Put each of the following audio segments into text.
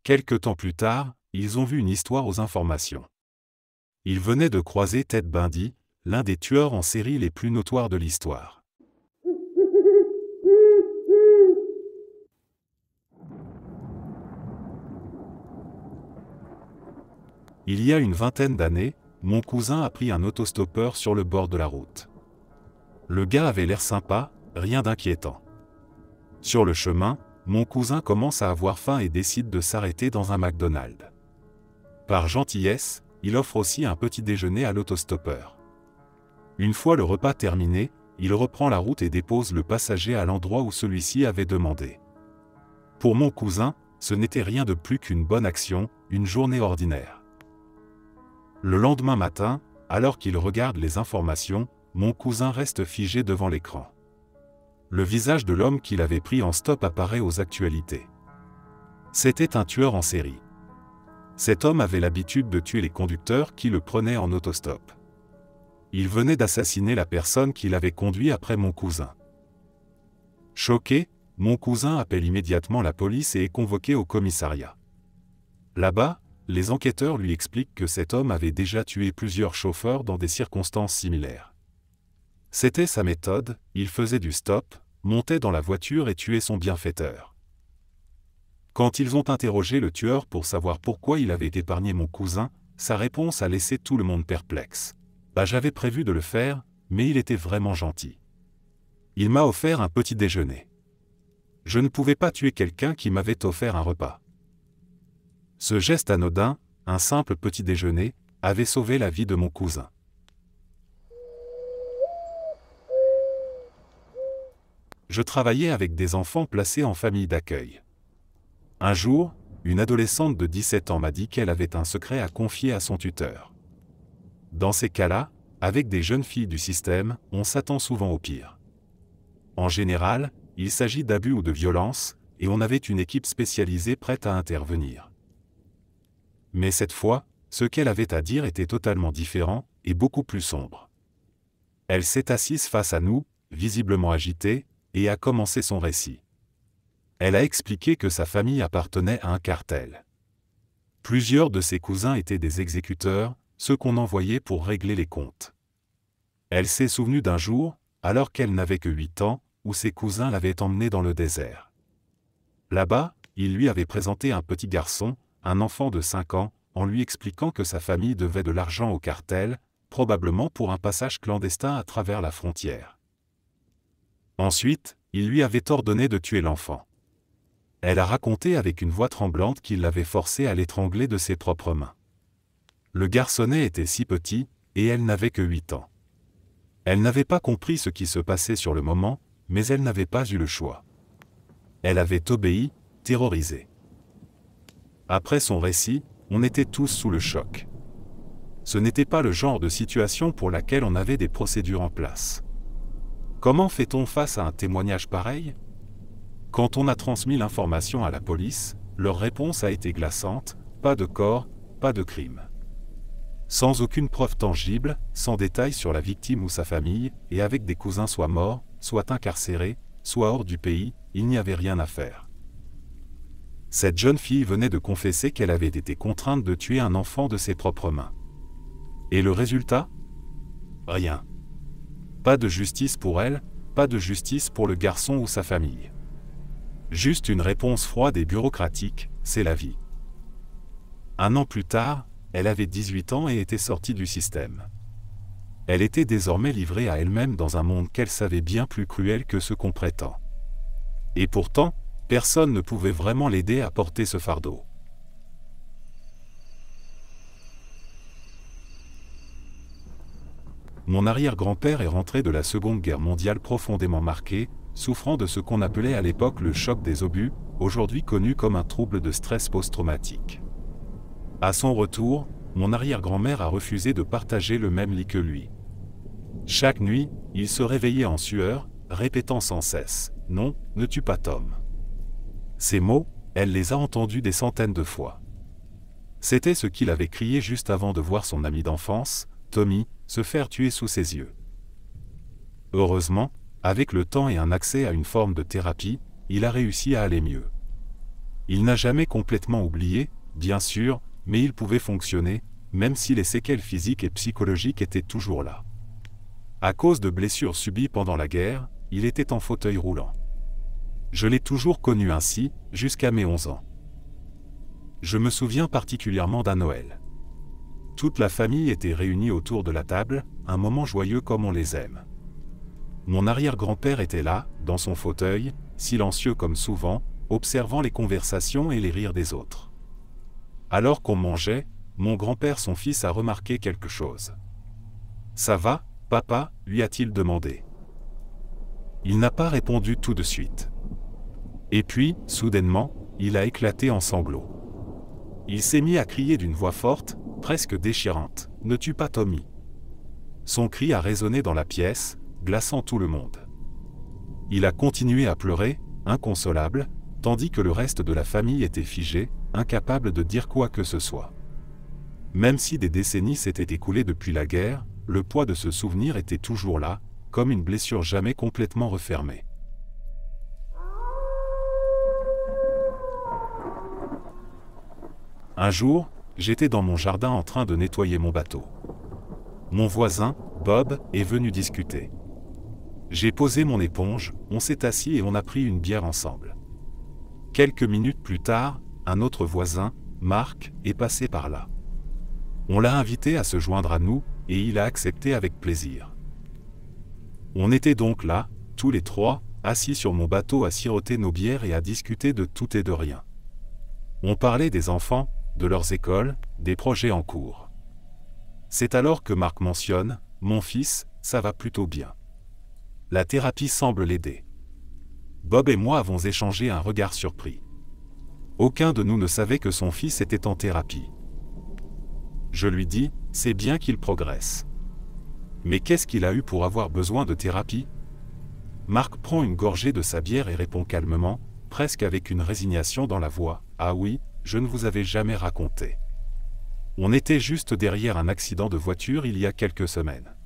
Quelque temps plus tard, ils ont vu une histoire aux informations. Ils venaient de croiser Ted Bundy, l'un des tueurs en série les plus notoires de l'histoire. Il y a une vingtaine d'années, mon cousin a pris un autostoppeur sur le bord de la route. Le gars avait l'air sympa, rien d'inquiétant. Sur le chemin, mon cousin commence à avoir faim et décide de s'arrêter dans un McDonald's. Par gentillesse, il offre aussi un petit déjeuner à l'autostoppeur. Une fois le repas terminé, il reprend la route et dépose le passager à l'endroit où celui-ci avait demandé. Pour mon cousin, ce n'était rien de plus qu'une bonne action, une journée ordinaire. Le lendemain matin, alors qu'il regarde les informations, mon cousin reste figé devant l'écran. Le visage de l'homme qu'il avait pris en stop apparaît aux actualités. C'était un tueur en série. Cet homme avait l'habitude de tuer les conducteurs qui le prenaient en autostop. Il venait d'assassiner la personne qui l'avait conduit après mon cousin. Choqué, mon cousin appelle immédiatement la police et est convoqué au commissariat. Là-bas, les enquêteurs lui expliquent que cet homme avait déjà tué plusieurs chauffeurs dans des circonstances similaires. C'était sa méthode, il faisait du stop, montait dans la voiture et tuait son bienfaiteur. Quand ils ont interrogé le tueur pour savoir pourquoi il avait épargné mon cousin, sa réponse a laissé tout le monde perplexe. J'avais prévu de le faire, mais il était vraiment gentil. Il m'a offert un petit déjeuner. Je ne pouvais pas tuer quelqu'un qui m'avait offert un repas. Ce geste anodin, un simple petit déjeuner, avait sauvé la vie de mon cousin. Je travaillais avec des enfants placés en famille d'accueil. Un jour, une adolescente de 17 ans m'a dit qu'elle avait un secret à confier à son tuteur. Dans ces cas-là, avec des jeunes filles du système, on s'attend souvent au pire. En général, il s'agit d'abus ou de violence, et on avait une équipe spécialisée prête à intervenir. Mais cette fois, ce qu'elle avait à dire était totalement différent, et beaucoup plus sombre. Elle s'est assise face à nous, visiblement agitée, et a commencé son récit. Elle a expliqué que sa famille appartenait à un cartel. Plusieurs de ses cousins étaient des exécuteurs, ceux qu'on envoyait pour régler les comptes. Elle s'est souvenue d'un jour, alors qu'elle n'avait que 8 ans, où ses cousins l'avaient emmenée dans le désert. Là-bas, il lui avait présenté un petit garçon, un enfant de 5 ans, en lui expliquant que sa famille devait de l'argent au cartel, probablement pour un passage clandestin à travers la frontière. Ensuite, il lui avait ordonné de tuer l'enfant. Elle a raconté avec une voix tremblante qu'il l'avait forcé à l'étrangler de ses propres mains. Le garçonnet était si petit, et elle n'avait que 8 ans. Elle n'avait pas compris ce qui se passait sur le moment, mais elle n'avait pas eu le choix. Elle avait obéi, terrorisée. Après son récit, on était tous sous le choc. Ce n'était pas le genre de situation pour laquelle on avait des procédures en place. Comment fait-on face à un témoignage pareil ? Quand on a transmis l'information à la police, leur réponse a été glaçante, pas de corps, pas de crime. Sans aucune preuve tangible, sans détails sur la victime ou sa famille, et avec des cousins soit morts, soit incarcérés, soit hors du pays, il n'y avait rien à faire. Cette jeune fille venait de confesser qu'elle avait été contrainte de tuer un enfant de ses propres mains. Et le résultat ? Rien. Pas de justice pour elle, pas de justice pour le garçon ou sa famille. Juste une réponse froide et bureaucratique, c'est la vie. 1 an plus tard, elle avait 18 ans et était sortie du système. Elle était désormais livrée à elle-même dans un monde qu'elle savait bien plus cruel que ce qu'on prétend. Et pourtant, personne ne pouvait vraiment l'aider à porter ce fardeau. Mon arrière-grand-père est rentré de la Seconde Guerre mondiale profondément marqué, souffrant de ce qu'on appelait à l'époque le choc des obus, aujourd'hui connu comme un trouble de stress post-traumatique. À son retour, mon arrière-grand-mère a refusé de partager le même lit que lui. Chaque nuit, il se réveillait en sueur, répétant sans cesse « Non, ne tue pas Tom ». Ces mots, elle les a entendus des centaines de fois. C'était ce qu'il avait crié juste avant de voir son ami d'enfance, Tommy, se faire tuer sous ses yeux. Heureusement, avec le temps et un accès à une forme de thérapie, il a réussi à aller mieux. Il n'a jamais complètement oublié, bien sûr, mais il pouvait fonctionner, même si les séquelles physiques et psychologiques étaient toujours là. À cause de blessures subies pendant la guerre, il était en fauteuil roulant. Je l'ai toujours connu ainsi, jusqu'à mes 11 ans. Je me souviens particulièrement d'un Noël. Toute la famille était réunie autour de la table, un moment joyeux comme on les aime. Mon arrière-grand-père était là, dans son fauteuil, silencieux comme souvent, observant les conversations et les rires des autres. Alors qu'on mangeait, mon grand-père son fils a remarqué quelque chose. « Ça va, papa ?» lui a-t-il demandé. Il n'a pas répondu tout de suite. Et puis, soudainement, il a éclaté en sanglots. Il s'est mis à crier d'une voix forte, presque déchirante, « Ne tue pas Tommy !» Son cri a résonné dans la pièce, glaçant tout le monde. Il a continué à pleurer, inconsolable, tandis que le reste de la famille était figé, incapable de dire quoi que ce soit. Même si des décennies s'étaient écoulées depuis la guerre, le poids de ce souvenir était toujours là, comme une blessure jamais complètement refermée. Un jour, j'étais dans mon jardin en train de nettoyer mon bateau. Mon voisin, Bob, est venu discuter. J'ai posé mon éponge, on s'est assis et on a pris une bière ensemble. Quelques minutes plus tard, un autre voisin, Marc, est passé par là. On l'a invité à se joindre à nous, et il a accepté avec plaisir. On était donc là, tous les trois, assis sur mon bateau à siroter nos bières et à discuter de tout et de rien. On parlait des enfants, de leurs écoles, des projets en cours. C'est alors que Marc mentionne, « Mon fils, ça va plutôt bien. La thérapie semble l'aider. » Bob et moi avons échangé un regard surpris. Aucun de nous ne savait que son fils était en thérapie. Je lui dis, c'est bien qu'il progresse. Mais qu'est-ce qu'il a eu pour avoir besoin de thérapie? Marc prend une gorgée de sa bière et répond calmement, presque avec une résignation dans la voix, « Ah oui, je ne vous avais jamais raconté. On était juste derrière un accident de voiture il y a quelques semaines.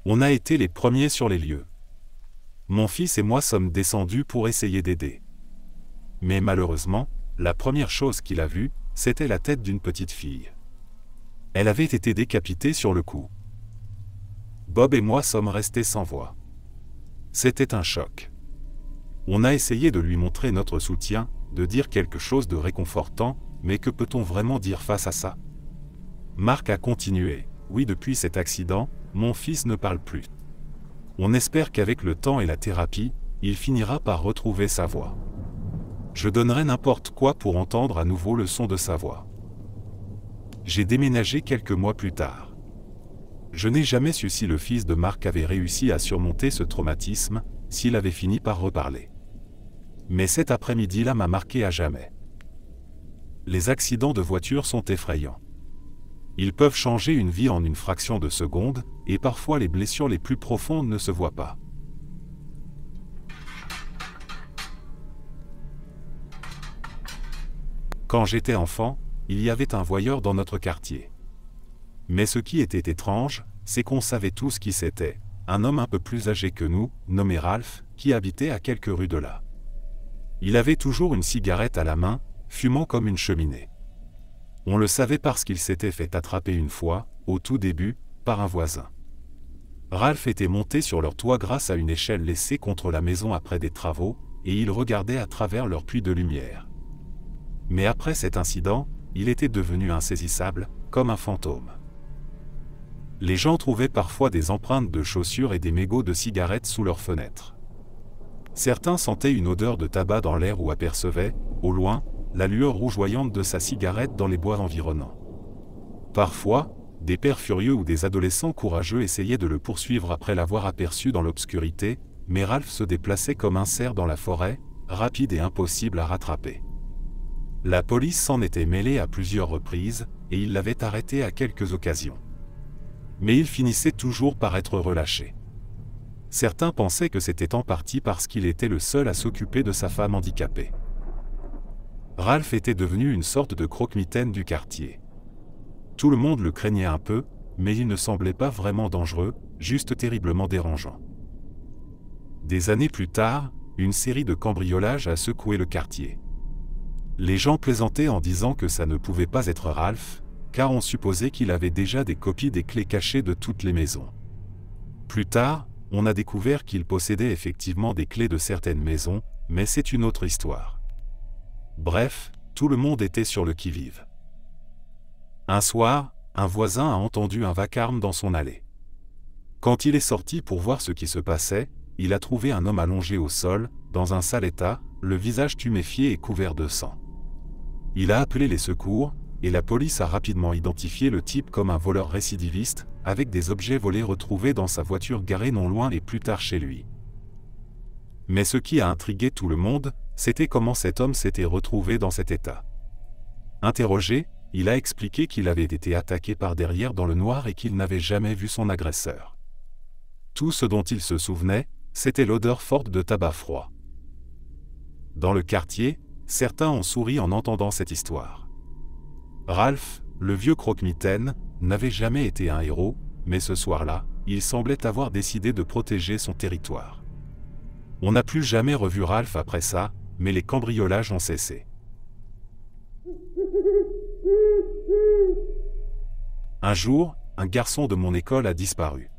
On a été les premiers sur les lieux. Mon fils et moi sommes descendus pour essayer d'aider. Mais malheureusement, la première chose qu'il a vue, c'était la tête d'une petite fille. Elle avait été décapitée sur le coup. Bob et moi sommes restés sans voix. C'était un choc. On a essayé de lui montrer notre soutien, de dire quelque chose de réconfortant, mais que peut-on vraiment dire face à ça? Marc a continué. Oui, depuis cet accident, mon fils ne parle plus. On espère qu'avec le temps et la thérapie, il finira par retrouver sa voix. Je donnerais n'importe quoi pour entendre à nouveau le son de sa voix. J'ai déménagé quelques mois plus tard. Je n'ai jamais su si le fils de Marc avait réussi à surmonter ce traumatisme, s'il avait fini par reparler. Mais cet après-midi-là m'a marqué à jamais. Les accidents de voiture sont effrayants. Ils peuvent changer une vie en une fraction de seconde, et parfois les blessures les plus profondes ne se voient pas. Quand j'étais enfant, il y avait un voyeur dans notre quartier. Mais ce qui était étrange, c'est qu'on savait tous qui c'était, un homme un peu plus âgé que nous, nommé Ralph, qui habitait à quelques rues de là. Il avait toujours une cigarette à la main, fumant comme une cheminée. On le savait parce qu'il s'était fait attraper une fois, au tout début, par un voisin. Ralph était monté sur leur toit grâce à une échelle laissée contre la maison après des travaux, et il regardait à travers leur puits de lumière. Mais après cet incident, il était devenu insaisissable, comme un fantôme. Les gens trouvaient parfois des empreintes de chaussures et des mégots de cigarettes sous leurs fenêtres. Certains sentaient une odeur de tabac dans l'air ou apercevaient, au loin, la lueur rougeoyante de sa cigarette dans les bois environnants. Parfois, des pères furieux ou des adolescents courageux essayaient de le poursuivre après l'avoir aperçu dans l'obscurité, mais Ralph se déplaçait comme un cerf dans la forêt, rapide et impossible à rattraper. La police s'en était mêlée à plusieurs reprises, et il l'avait arrêté à quelques occasions. Mais il finissait toujours par être relâché. Certains pensaient que c'était en partie parce qu'il était le seul à s'occuper de sa femme handicapée. Ralph était devenu une sorte de croque-mitaine du quartier. Tout le monde le craignait un peu, mais il ne semblait pas vraiment dangereux, juste terriblement dérangeant. Des années plus tard, une série de cambriolages a secoué le quartier. Les gens plaisantaient en disant que ça ne pouvait pas être Ralph, car on supposait qu'il avait déjà des copies des clés cachées de toutes les maisons. Plus tard, on a découvert qu'il possédait effectivement des clés de certaines maisons, mais c'est une autre histoire. Bref, tout le monde était sur le qui-vive. Un soir, un voisin a entendu un vacarme dans son allée. Quand il est sorti pour voir ce qui se passait, il a trouvé un homme allongé au sol, dans un sale état, le visage tuméfié et couvert de sang. Il a appelé les secours, et la police a rapidement identifié le type comme un voleur récidiviste, avec des objets volés retrouvés dans sa voiture garée non loin et plus tard chez lui. Mais ce qui a intrigué tout le monde, c'était comment cet homme s'était retrouvé dans cet état. Interrogé, il a expliqué qu'il avait été attaqué par derrière dans le noir et qu'il n'avait jamais vu son agresseur. Tout ce dont il se souvenait, c'était l'odeur forte de tabac froid. Dans le quartier, certains ont souri en entendant cette histoire. Ralph, le vieux croque-mitaine, n'avait jamais été un héros, mais ce soir-là, il semblait avoir décidé de protéger son territoire. On n'a plus jamais revu Ralph après ça, mais les cambriolages ont cessé. Un jour, un garçon de mon école a disparu.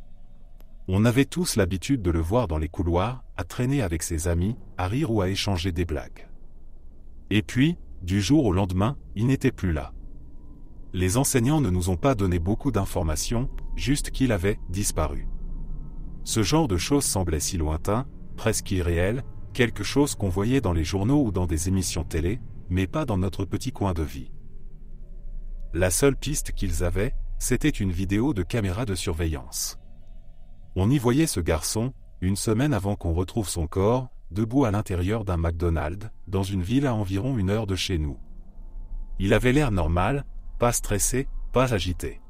On avait tous l'habitude de le voir dans les couloirs, à traîner avec ses amis, à rire ou à échanger des blagues. Et puis, du jour au lendemain, il n'était plus là. Les enseignants ne nous ont pas donné beaucoup d'informations, juste qu'il avait disparu. Ce genre de choses semblait si lointain, presque irréel, quelque chose qu'on voyait dans les journaux ou dans des émissions télé, mais pas dans notre petit coin de vie. La seule piste qu'ils avaient, c'était une vidéo de caméra de surveillance. On y voyait ce garçon, une semaine avant qu'on retrouve son corps, debout à l'intérieur d'un McDonald's, dans une ville à environ 1 heure de chez nous. Il avait l'air normal, pas stressé, pas agité.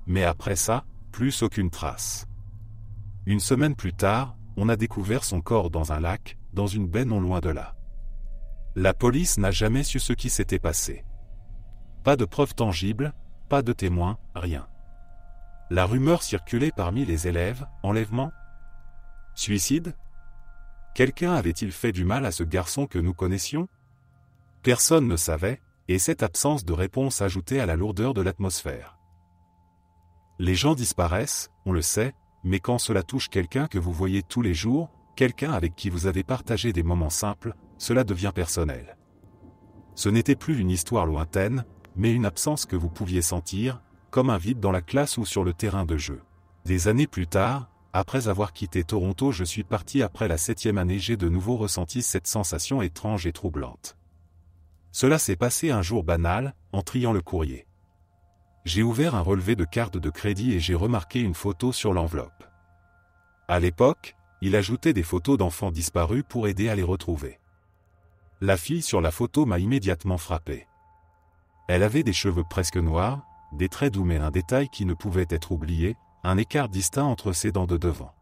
Mais après ça, plus aucune trace. Une semaine plus tard, on a découvert son corps dans un lac, dans une baie non loin de là. La police n'a jamais su ce qui s'était passé. Pas de preuves tangibles, pas de témoins, rien. La rumeur circulait parmi les élèves, enlèvement ? Suicide ? Quelqu'un avait-il fait du mal à ce garçon que nous connaissions ? Personne ne savait, et cette absence de réponse ajoutait à la lourdeur de l'atmosphère. Les gens disparaissent, on le sait, mais quand cela touche quelqu'un que vous voyez tous les jours, quelqu'un avec qui vous avez partagé des moments simples, cela devient personnel. Ce n'était plus une histoire lointaine, mais une absence que vous pouviez sentir, comme un vide dans la classe ou sur le terrain de jeu. Des années plus tard, après avoir quitté Toronto, je suis parti après la 7e année, j'ai de nouveau ressenti cette sensation étrange et troublante. Cela s'est passé un jour banal, en triant le courrier. J'ai ouvert un relevé de carte de crédit et j'ai remarqué une photo sur l'enveloppe. À l'époque, il ajoutait des photos d'enfants disparus pour aider à les retrouver. La fille sur la photo m'a immédiatement frappé. Elle avait des cheveux presque noirs, des traits doux mais un détail qui ne pouvait être oublié, un écart distinct entre ses dents de devant.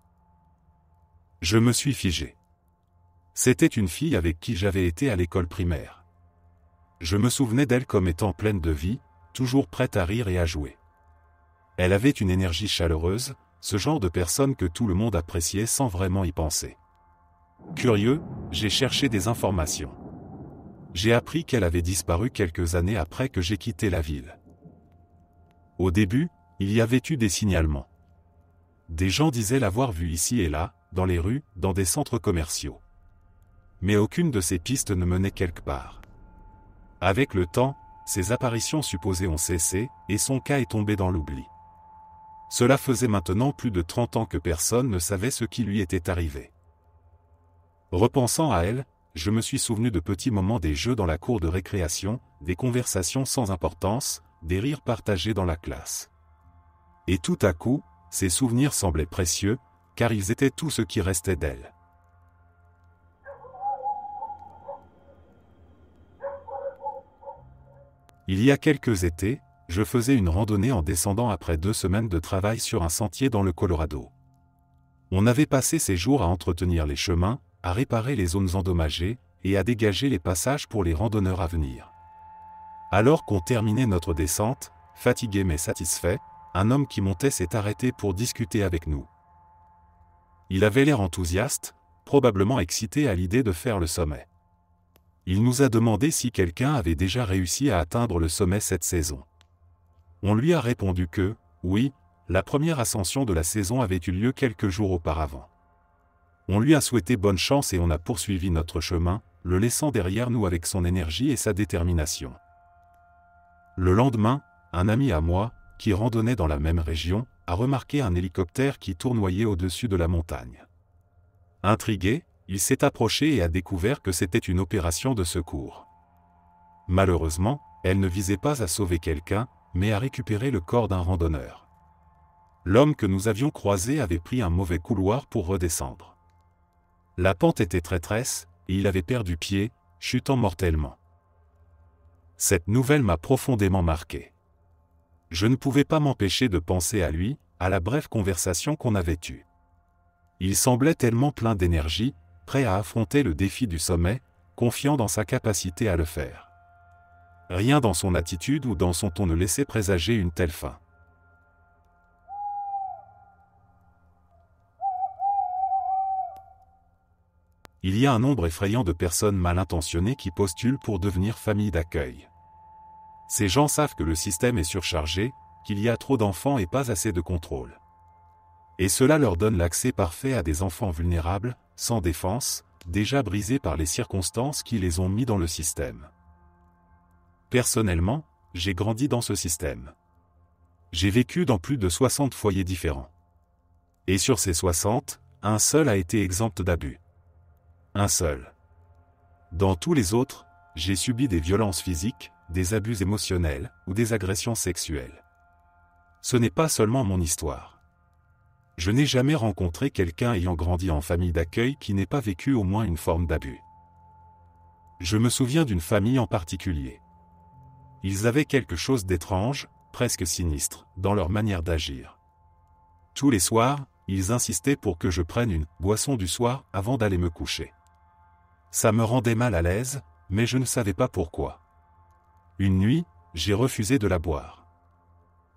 Je me suis figé. C'était une fille avec qui j'avais été à l'école primaire. Je me souvenais d'elle comme étant pleine de vie, toujours prête à rire et à jouer. Elle avait une énergie chaleureuse, ce genre de personne que tout le monde appréciait sans vraiment y penser. Curieux, j'ai cherché des informations. J'ai appris qu'elle avait disparu quelques années après que j'ai quitté la ville. Au début, il y avait eu des signalements. Des gens disaient l'avoir vue ici et là, dans les rues, dans des centres commerciaux. Mais aucune de ces pistes ne menait quelque part. Avec le temps, ces apparitions supposées ont cessé, et son cas est tombé dans l'oubli. Cela faisait maintenant plus de 30 ans que personne ne savait ce qui lui était arrivé. Repensant à elle, je me suis souvenu de petits moments des jeux dans la cour de récréation, des conversations sans importance, des rires partagés dans la classe. Et tout à coup, ces souvenirs semblaient précieux, car ils étaient tout ce qui restait d'elle. Il y a quelques étés, je faisais une randonnée en descendant après 2 semaines de travail sur un sentier dans le Colorado. On avait passé ces jours à entretenir les chemins, à réparer les zones endommagées, et à dégager les passages pour les randonneurs à venir. Alors qu'on terminait notre descente, fatigué mais satisfait, un homme qui montait s'est arrêté pour discuter avec nous. Il avait l'air enthousiaste, probablement excité à l'idée de faire le sommet. Il nous a demandé si quelqu'un avait déjà réussi à atteindre le sommet cette saison. On lui a répondu que, oui, la première ascension de la saison avait eu lieu quelques jours auparavant. On lui a souhaité bonne chance et on a poursuivi notre chemin, le laissant derrière nous avec son énergie et sa détermination. Le lendemain, un ami à moi, qui randonnait dans la même région, a remarqué un hélicoptère qui tournoyait au-dessus de la montagne. Intrigué, il s'est approché et a découvert que c'était une opération de secours. Malheureusement, elle ne visait pas à sauver quelqu'un, mais à récupérer le corps d'un randonneur. L'homme que nous avions croisé avait pris un mauvais couloir pour redescendre. La pente était traîtresse, et il avait perdu pied, chutant mortellement. Cette nouvelle m'a profondément marqué. Je ne pouvais pas m'empêcher de penser à lui, à la brève conversation qu'on avait eue. Il semblait tellement plein d'énergie, prêt à affronter le défi du sommet, confiant dans sa capacité à le faire. Rien dans son attitude ou dans son ton ne laissait présager une telle fin. Il y a un nombre effrayant de personnes mal intentionnées qui postulent pour devenir famille d'accueil. Ces gens savent que le système est surchargé, qu'il y a trop d'enfants et pas assez de contrôle. Et cela leur donne l'accès parfait à des enfants vulnérables, sans défense, déjà brisés par les circonstances qui les ont mis dans le système. Personnellement, j'ai grandi dans ce système. J'ai vécu dans plus de 60 foyers différents. Et sur ces 60, un seul a été exempt d'abus. Un seul. Dans tous les autres, j'ai subi des violences physiques, des abus émotionnels ou des agressions sexuelles. Ce n'est pas seulement mon histoire. Je n'ai jamais rencontré quelqu'un ayant grandi en famille d'accueil qui n'ait pas vécu au moins une forme d'abus. Je me souviens d'une famille en particulier. Ils avaient quelque chose d'étrange, presque sinistre, dans leur manière d'agir. Tous les soirs, ils insistaient pour que je prenne une boisson du soir avant d'aller me coucher. Ça me rendait mal à l'aise, mais je ne savais pas pourquoi. Une nuit, j'ai refusé de la boire.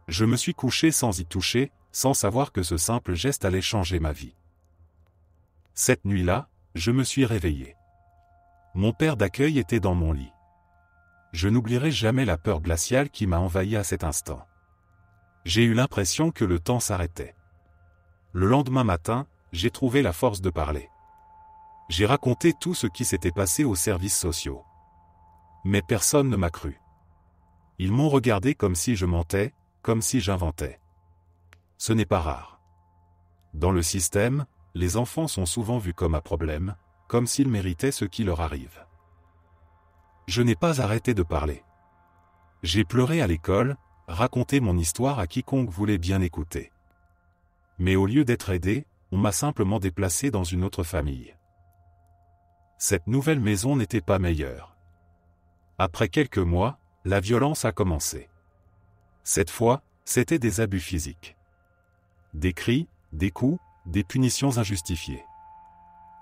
Je me suis couché sans y toucher, sans savoir que ce simple geste allait changer ma vie. Cette nuit-là, je me suis réveillé. Mon père d'accueil était dans mon lit. Je n'oublierai jamais la peur glaciale qui m'a envahi à cet instant. J'ai eu l'impression que le temps s'arrêtait. Le lendemain matin, j'ai trouvé la force de parler. J'ai raconté tout ce qui s'était passé aux services sociaux. Mais personne ne m'a cru. Ils m'ont regardé comme si je mentais, comme si j'inventais. Ce n'est pas rare. Dans le système, les enfants sont souvent vus comme un problème, comme s'ils méritaient ce qui leur arrive. Je n'ai pas arrêté de parler. J'ai pleuré à l'école, raconté mon histoire à quiconque voulait bien écouter. Mais au lieu d'être aidé, on m'a simplement déplacé dans une autre famille. Cette nouvelle maison n'était pas meilleure. Après quelques mois, la violence a commencé. Cette fois, c'était des abus physiques. Des cris, des coups, des punitions injustifiées.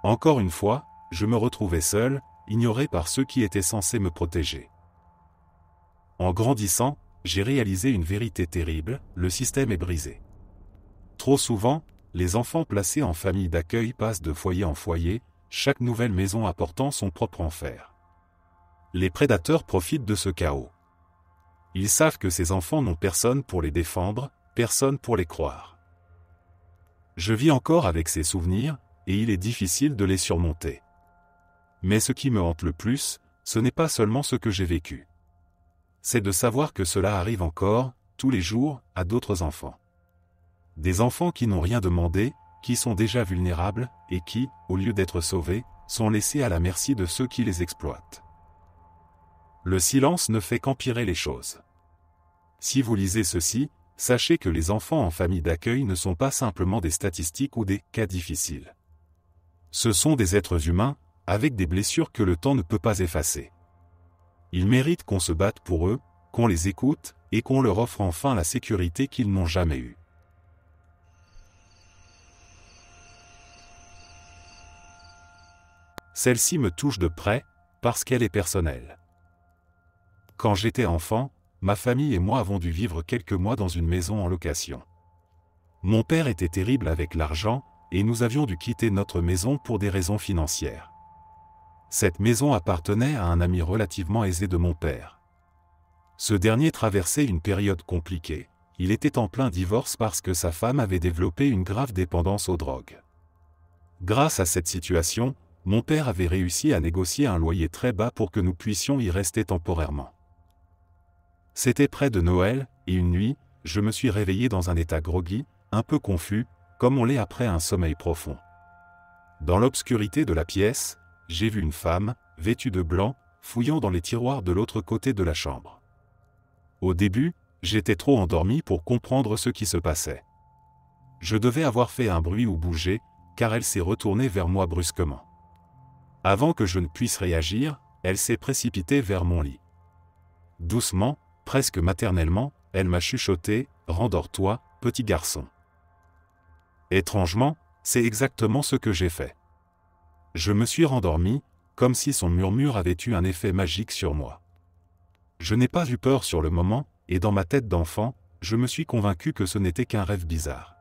Encore une fois, je me retrouvais seul, ignoré par ceux qui étaient censés me protéger. En grandissant, j'ai réalisé une vérité terrible, le système est brisé. Trop souvent, les enfants placés en famille d'accueil passent de foyer en foyer, chaque nouvelle maison apportant son propre enfer. Les prédateurs profitent de ce chaos. Ils savent que ces enfants n'ont personne pour les défendre, personne pour les croire. Je vis encore avec ces souvenirs, et il est difficile de les surmonter. Mais ce qui me hante le plus, ce n'est pas seulement ce que j'ai vécu. C'est de savoir que cela arrive encore, tous les jours, à d'autres enfants. Des enfants qui n'ont rien demandé, qui sont déjà vulnérables, et qui, au lieu d'être sauvés, sont laissés à la merci de ceux qui les exploitent. Le silence ne fait qu'empirer les choses. Si vous lisez ceci, sachez que les enfants en famille d'accueil ne sont pas simplement des statistiques ou des cas difficiles. Ce sont des êtres humains, avec des blessures que le temps ne peut pas effacer. Ils méritent qu'on se batte pour eux, qu'on les écoute, et qu'on leur offre enfin la sécurité qu'ils n'ont jamais eue. Celle-ci me touche de près, parce qu'elle est personnelle. Quand j'étais enfant, ma famille et moi avons dû vivre quelques mois dans une maison en location. Mon père était terrible avec l'argent, et nous avions dû quitter notre maison pour des raisons financières. Cette maison appartenait à un ami relativement aisé de mon père. Ce dernier traversait une période compliquée. Il était en plein divorce parce que sa femme avait développé une grave dépendance aux drogues. Grâce à cette situation, mon père avait réussi à négocier un loyer très bas pour que nous puissions y rester temporairement. C'était près de Noël, et une nuit, je me suis réveillé dans un état groggy, un peu confus, comme on l'est après un sommeil profond. Dans l'obscurité de la pièce, j'ai vu une femme, vêtue de blanc, fouillant dans les tiroirs de l'autre côté de la chambre. Au début, j'étais trop endormi pour comprendre ce qui se passait. Je devais avoir fait un bruit ou bougé, car elle s'est retournée vers moi brusquement. Avant que je ne puisse réagir, elle s'est précipitée vers mon lit. Doucement, presque maternellement, elle m'a chuchoté « Rendors-toi, petit garçon ». Étrangement, c'est exactement ce que j'ai fait. Je me suis rendormi, comme si son murmure avait eu un effet magique sur moi. Je n'ai pas eu peur sur le moment, et dans ma tête d'enfant, je me suis convaincu que ce n'était qu'un rêve bizarre.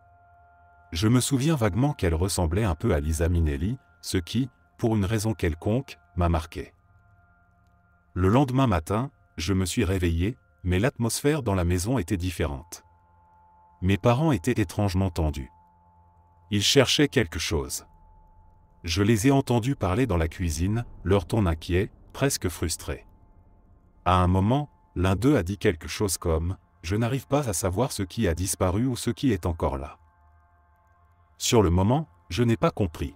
Je me souviens vaguement qu'elle ressemblait un peu à Liza Minnelli, ce qui, pour une raison quelconque, m'a marqué. Le lendemain matin, je me suis réveillé, mais l'atmosphère dans la maison était différente. Mes parents étaient étrangement tendus. Ils cherchaient quelque chose. Je les ai entendus parler dans la cuisine, leur ton inquiet, presque frustré. À un moment, l'un d'eux a dit quelque chose comme « Je n'arrive pas à savoir ce qui a disparu ou ce qui est encore là ». Sur le moment, je n'ai pas compris.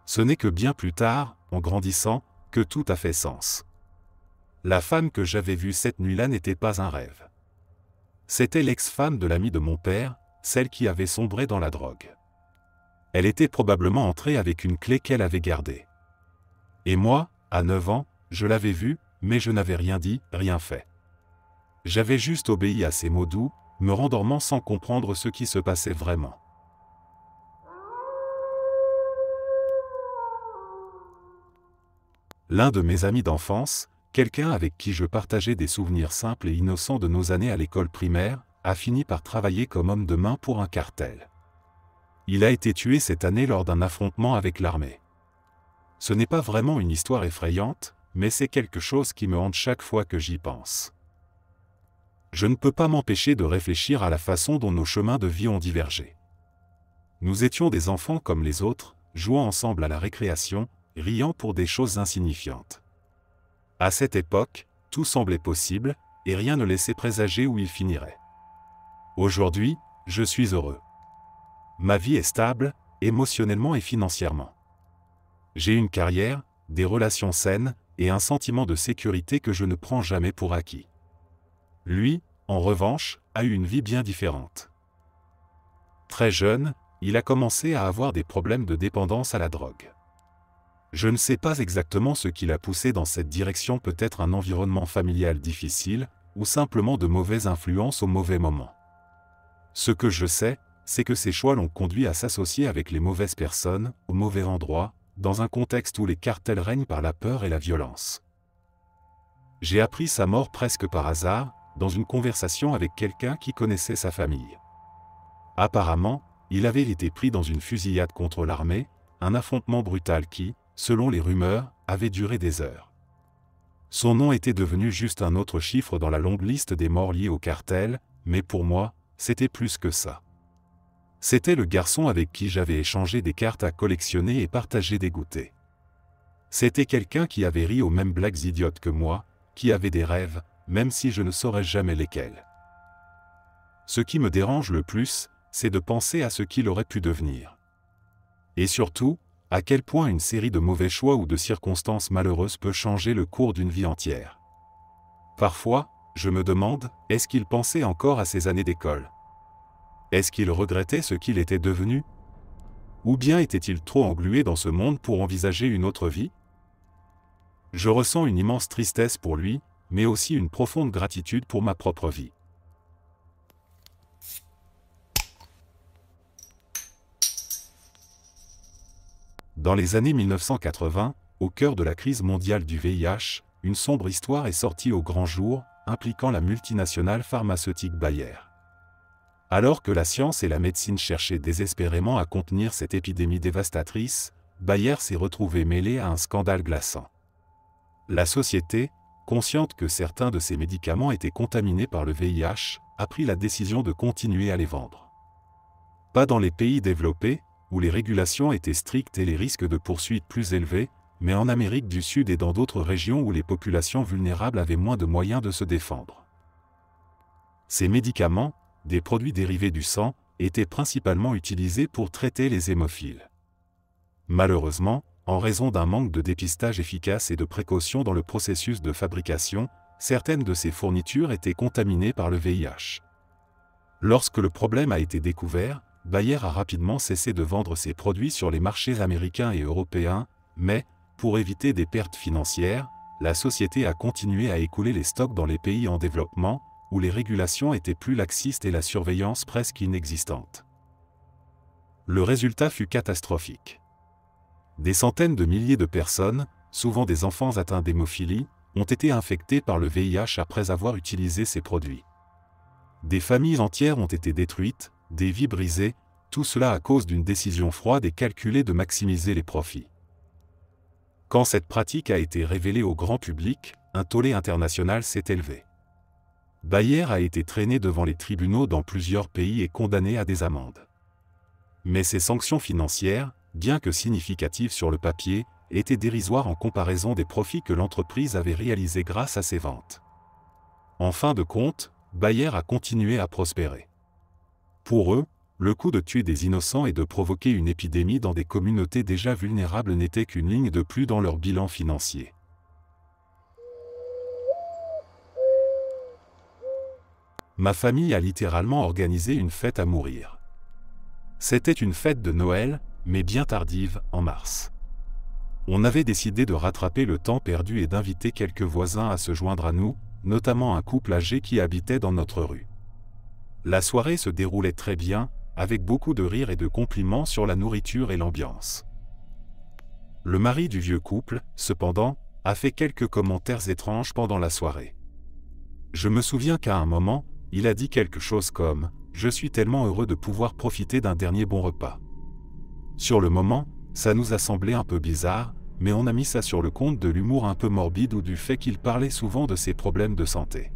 Ce n'est que bien plus tard, en grandissant, que tout a fait sens. La femme que j'avais vue cette nuit-là n'était pas un rêve. C'était l'ex-femme de l'ami de mon père, celle qui avait sombré dans la drogue. Elle était probablement entrée avec une clé qu'elle avait gardée. Et moi, à 9 ans, je l'avais vue, mais je n'avais rien dit, rien fait. J'avais juste obéi à ses mots doux, me rendormant sans comprendre ce qui se passait vraiment. L'un de mes amis d'enfance, quelqu'un avec qui je partageais des souvenirs simples et innocents de nos années à l'école primaire, a fini par travailler comme homme de main pour un cartel. Il a été tué cette année lors d'un affrontement avec l'armée. Ce n'est pas vraiment une histoire effrayante, mais c'est quelque chose qui me hante chaque fois que j'y pense. Je ne peux pas m'empêcher de réfléchir à la façon dont nos chemins de vie ont divergé. Nous étions des enfants comme les autres, jouant ensemble à la récréation, riant pour des choses insignifiantes. À cette époque, tout semblait possible, et rien ne laissait présager où il finirait. Aujourd'hui, je suis heureux. Ma vie est stable, émotionnellement et financièrement. J'ai une carrière, des relations saines, et un sentiment de sécurité que je ne prends jamais pour acquis. Lui, en revanche, a eu une vie bien différente. Très jeune, il a commencé à avoir des problèmes de dépendance à la drogue. Je ne sais pas exactement ce qui l'a poussé dans cette direction, peut-être un environnement familial difficile, ou simplement de mauvaises influences au mauvais moment. Ce que je sais, c'est que ces choix l'ont conduit à s'associer avec les mauvaises personnes, au mauvais endroit, dans un contexte où les cartels règnent par la peur et la violence. J'ai appris sa mort presque par hasard, dans une conversation avec quelqu'un qui connaissait sa famille. Apparemment, il avait été pris dans une fusillade contre l'armée, un affrontement brutal qui, selon les rumeurs, avait duré des heures. Son nom était devenu juste un autre chiffre dans la longue liste des morts liés au cartel, mais pour moi, c'était plus que ça. C'était le garçon avec qui j'avais échangé des cartes à collectionner et partagé des goûters. C'était quelqu'un qui avait ri aux mêmes blagues idiotes que moi, qui avait des rêves, même si je ne saurais jamais lesquels. Ce qui me dérange le plus, c'est de penser à ce qu'il aurait pu devenir. Et surtout, à quel point une série de mauvais choix ou de circonstances malheureuses peut changer le cours d'une vie entière. Parfois, je me demande, est-ce qu'il pensait encore à ses années d'école? Est-ce qu'il regrettait ce qu'il était devenu? Ou bien était-il trop englué dans ce monde pour envisager une autre vie? Je ressens une immense tristesse pour lui, mais aussi une profonde gratitude pour ma propre vie. Dans les années 1980, au cœur de la crise mondiale du VIH, une sombre histoire est sortie au grand jour, impliquant la multinationale pharmaceutique Bayer. Alors que la science et la médecine cherchaient désespérément à contenir cette épidémie dévastatrice, Bayer s'est retrouvé mêlé à un scandale glaçant. La société, consciente que certains de ses médicaments étaient contaminés par le VIH, a pris la décision de continuer à les vendre. Pas dans les pays développés, où les régulations étaient strictes et les risques de poursuite plus élevés, mais en Amérique du Sud et dans d'autres régions où les populations vulnérables avaient moins de moyens de se défendre. Ces médicaments, des produits dérivés du sang, étaient principalement utilisés pour traiter les hémophiles. Malheureusement, en raison d'un manque de dépistage efficace et de précaution dans le processus de fabrication, certaines de ces fournitures étaient contaminées par le VIH. Lorsque le problème a été découvert, Bayer a rapidement cessé de vendre ses produits sur les marchés américains et européens, mais, pour éviter des pertes financières, la société a continué à écouler les stocks dans les pays en développement, où les régulations étaient plus laxistes et la surveillance presque inexistante. Le résultat fut catastrophique. Des centaines de milliers de personnes, souvent des enfants atteints d'hémophilie, ont été infectés par le VIH après avoir utilisé ces produits. Des familles entières ont été détruites, des vies brisées, tout cela à cause d'une décision froide et calculée de maximiser les profits. Quand cette pratique a été révélée au grand public, un tollé international s'est élevé. Bayer a été traîné devant les tribunaux dans plusieurs pays et condamné à des amendes. Mais ces sanctions financières, bien que significatives sur le papier, étaient dérisoires en comparaison des profits que l'entreprise avait réalisés grâce à ses ventes. En fin de compte, Bayer a continué à prospérer. Pour eux, le coût de tuer des innocents et de provoquer une épidémie dans des communautés déjà vulnérables n'était qu'une ligne de plus dans leur bilan financier. Ma famille a littéralement organisé une fête à mourir. C'était une fête de Noël, mais bien tardive, en mars. On avait décidé de rattraper le temps perdu et d'inviter quelques voisins à se joindre à nous, notamment un couple âgé qui habitait dans notre rue. La soirée se déroulait très bien, avec beaucoup de rires et de compliments sur la nourriture et l'ambiance. Le mari du vieux couple, cependant, a fait quelques commentaires étranges pendant la soirée. Je me souviens qu'à un moment, il a dit quelque chose comme « Je suis tellement heureux de pouvoir profiter d'un dernier bon repas ». Sur le moment, ça nous a semblé un peu bizarre, mais on a mis ça sur le compte de l'humour un peu morbide ou du fait qu'il parlait souvent de ses problèmes de santé.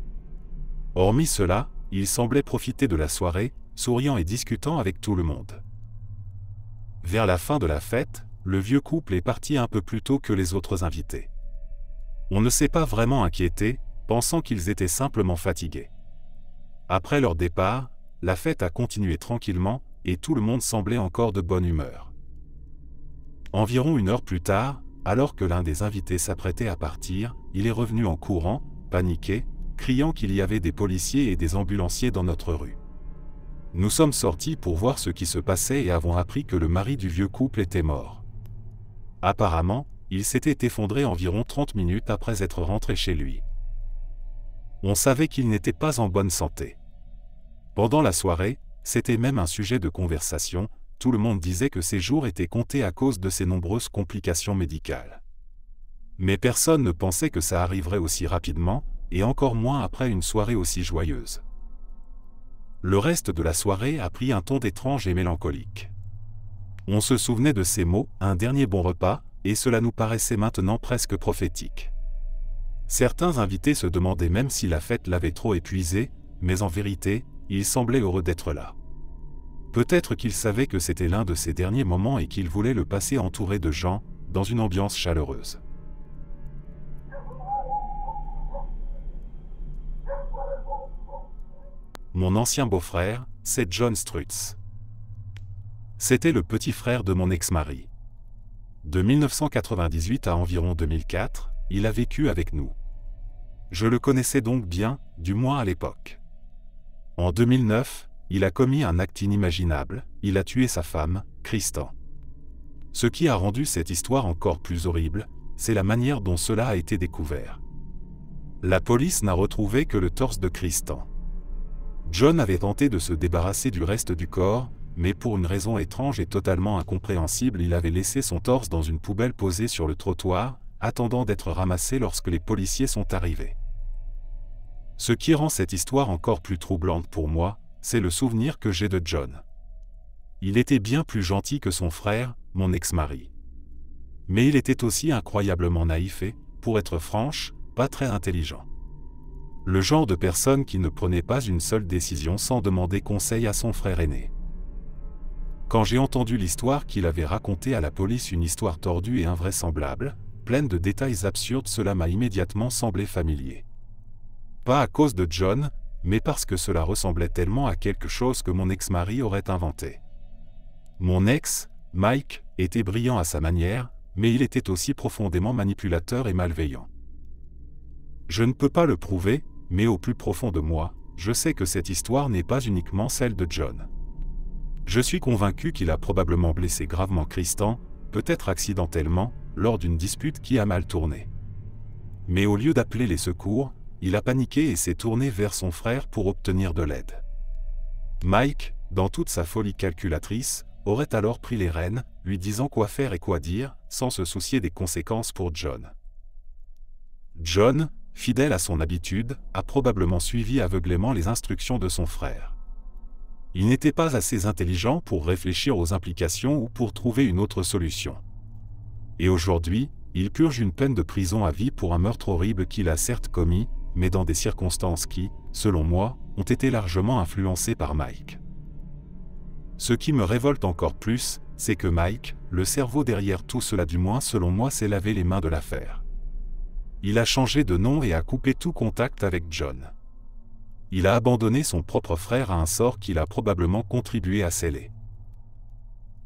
Hormis cela, il semblait profiter de la soirée, souriant et discutant avec tout le monde. Vers la fin de la fête, le vieux couple est parti un peu plus tôt que les autres invités. On ne s'est pas vraiment inquiété, pensant qu'ils étaient simplement fatigués. Après leur départ, la fête a continué tranquillement, et tout le monde semblait encore de bonne humeur. Environ 1 heure plus tard, alors que l'un des invités s'apprêtait à partir, il est revenu en courant, paniqué, criant qu'il y avait des policiers et des ambulanciers dans notre rue. Nous sommes sortis pour voir ce qui se passait et avons appris que le mari du vieux couple était mort. Apparemment, il s'était effondré environ 30 minutes après être rentré chez lui. On savait qu'il n'était pas en bonne santé. Pendant la soirée, c'était même un sujet de conversation, tout le monde disait que ses jours étaient comptés à cause de ses nombreuses complications médicales. Mais personne ne pensait que ça arriverait aussi rapidement, et encore moins après une soirée aussi joyeuse. Le reste de la soirée a pris un ton étrange et mélancolique. On se souvenait de ces mots, un dernier bon repas, et cela nous paraissait maintenant presque prophétique. Certains invités se demandaient même si la fête l'avait trop épuisé, mais en vérité, il semblait heureux d'être là. Peut-être qu'il savait que c'était l'un de ses derniers moments et qu'il voulait le passer entouré de gens, dans une ambiance chaleureuse. Mon ancien beau-frère, c'est John Strutz. C'était le petit frère de mon ex-mari. De 1998 à environ 2004, il a vécu avec nous. Je le connaissais donc bien, du moins à l'époque. En 2009, il a commis un acte inimaginable, il a tué sa femme, Kristen. Ce qui a rendu cette histoire encore plus horrible, c'est la manière dont cela a été découvert. La police n'a retrouvé que le torse de Kristen. John avait tenté de se débarrasser du reste du corps, mais pour une raison étrange et totalement incompréhensible, il avait laissé son torse dans une poubelle posée sur le trottoir, attendant d'être ramassé lorsque les policiers sont arrivés. Ce qui rend cette histoire encore plus troublante pour moi, c'est le souvenir que j'ai de John. Il était bien plus gentil que son frère, mon ex-mari. Mais il était aussi incroyablement naïf et, pour être franche, pas très intelligent. Le genre de personne qui ne prenait pas une seule décision sans demander conseil à son frère aîné. Quand j'ai entendu l'histoire qu'il avait racontée à la police, une histoire tordue et invraisemblable, pleine de détails absurdes, cela m'a immédiatement semblé familier. Pas à cause de John, mais parce que cela ressemblait tellement à quelque chose que mon ex-mari aurait inventé. Mon ex, Mike, était brillant à sa manière, mais il était aussi profondément manipulateur et malveillant. Je ne peux pas le prouver, mais au plus profond de moi, je sais que cette histoire n'est pas uniquement celle de John. Je suis convaincu qu'il a probablement blessé gravement Kristen, peut-être accidentellement, lors d'une dispute qui a mal tourné. Mais au lieu d'appeler les secours, il a paniqué et s'est tourné vers son frère pour obtenir de l'aide. Mike, dans toute sa folie calculatrice, aurait alors pris les rênes, lui disant quoi faire et quoi dire, sans se soucier des conséquences pour John. John, fidèle à son habitude, a probablement suivi aveuglément les instructions de son frère. Il n'était pas assez intelligent pour réfléchir aux implications ou pour trouver une autre solution. Et aujourd'hui, il purge une peine de prison à vie pour un meurtre horrible qu'il a certes commis, mais dans des circonstances qui, selon moi, ont été largement influencées par Mike. Ce qui me révolte encore plus, c'est que Mike, le cerveau derrière tout cela, du moins selon moi, s'est lavé les mains de l'affaire. Il a changé de nom et a coupé tout contact avec John. Il a abandonné son propre frère à un sort qu'il a probablement contribué à sceller.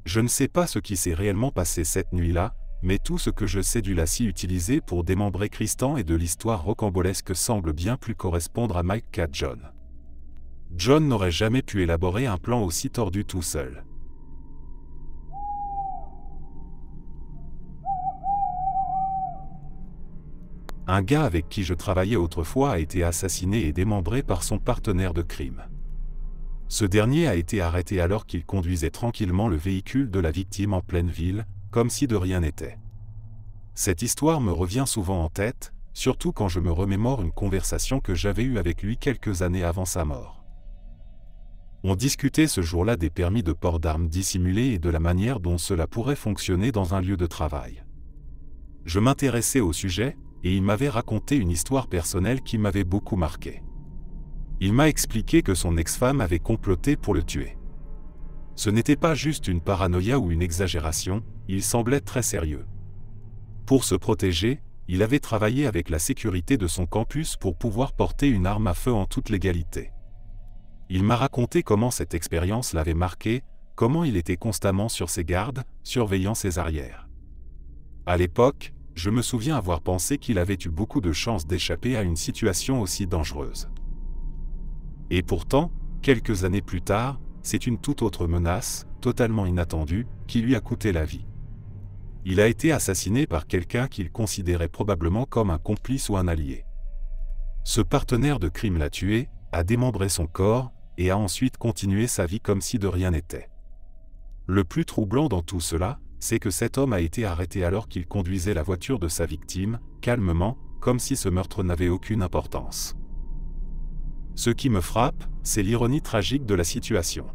Je ne sais pas ce qui s'est réellement passé cette nuit-là, mais tout ce que je sais du lacis utilisé pour démembrer Kristen et de l'histoire rocambolesque semble bien plus correspondre à Mike qu'à John. John n'aurait jamais pu élaborer un plan aussi tordu tout seul. Un gars avec qui je travaillais autrefois a été assassiné et démembré par son partenaire de crime. Ce dernier a été arrêté alors qu'il conduisait tranquillement le véhicule de la victime en pleine ville, comme si de rien n'était. Cette histoire me revient souvent en tête, surtout quand je me remémore une conversation que j'avais eue avec lui quelques années avant sa mort. On discutait ce jour-là des permis de port d'armes dissimulés et de la manière dont cela pourrait fonctionner dans un lieu de travail. Je m'intéressais au sujet, et il m'avait raconté une histoire personnelle qui m'avait beaucoup marqué. Il m'a expliqué que son ex-femme avait comploté pour le tuer. Ce n'était pas juste une paranoïa ou une exagération, il semblait très sérieux. Pour se protéger, il avait travaillé avec la sécurité de son campus pour pouvoir porter une arme à feu en toute légalité. Il m'a raconté comment cette expérience l'avait marqué, comment il était constamment sur ses gardes, surveillant ses arrières. À l'époque, je me souviens avoir pensé qu'il avait eu beaucoup de chances d'échapper à une situation aussi dangereuse. Et pourtant, quelques années plus tard, c'est une toute autre menace, totalement inattendue, qui lui a coûté la vie. Il a été assassiné par quelqu'un qu'il considérait probablement comme un complice ou un allié. Ce partenaire de crime l'a tué, a démembré son corps, et a ensuite continué sa vie comme si de rien n'était. Le plus troublant dans tout cela, c'est que cet homme a été arrêté alors qu'il conduisait la voiture de sa victime, calmement, comme si ce meurtre n'avait aucune importance. Ce qui me frappe, c'est l'ironie tragique de la situation.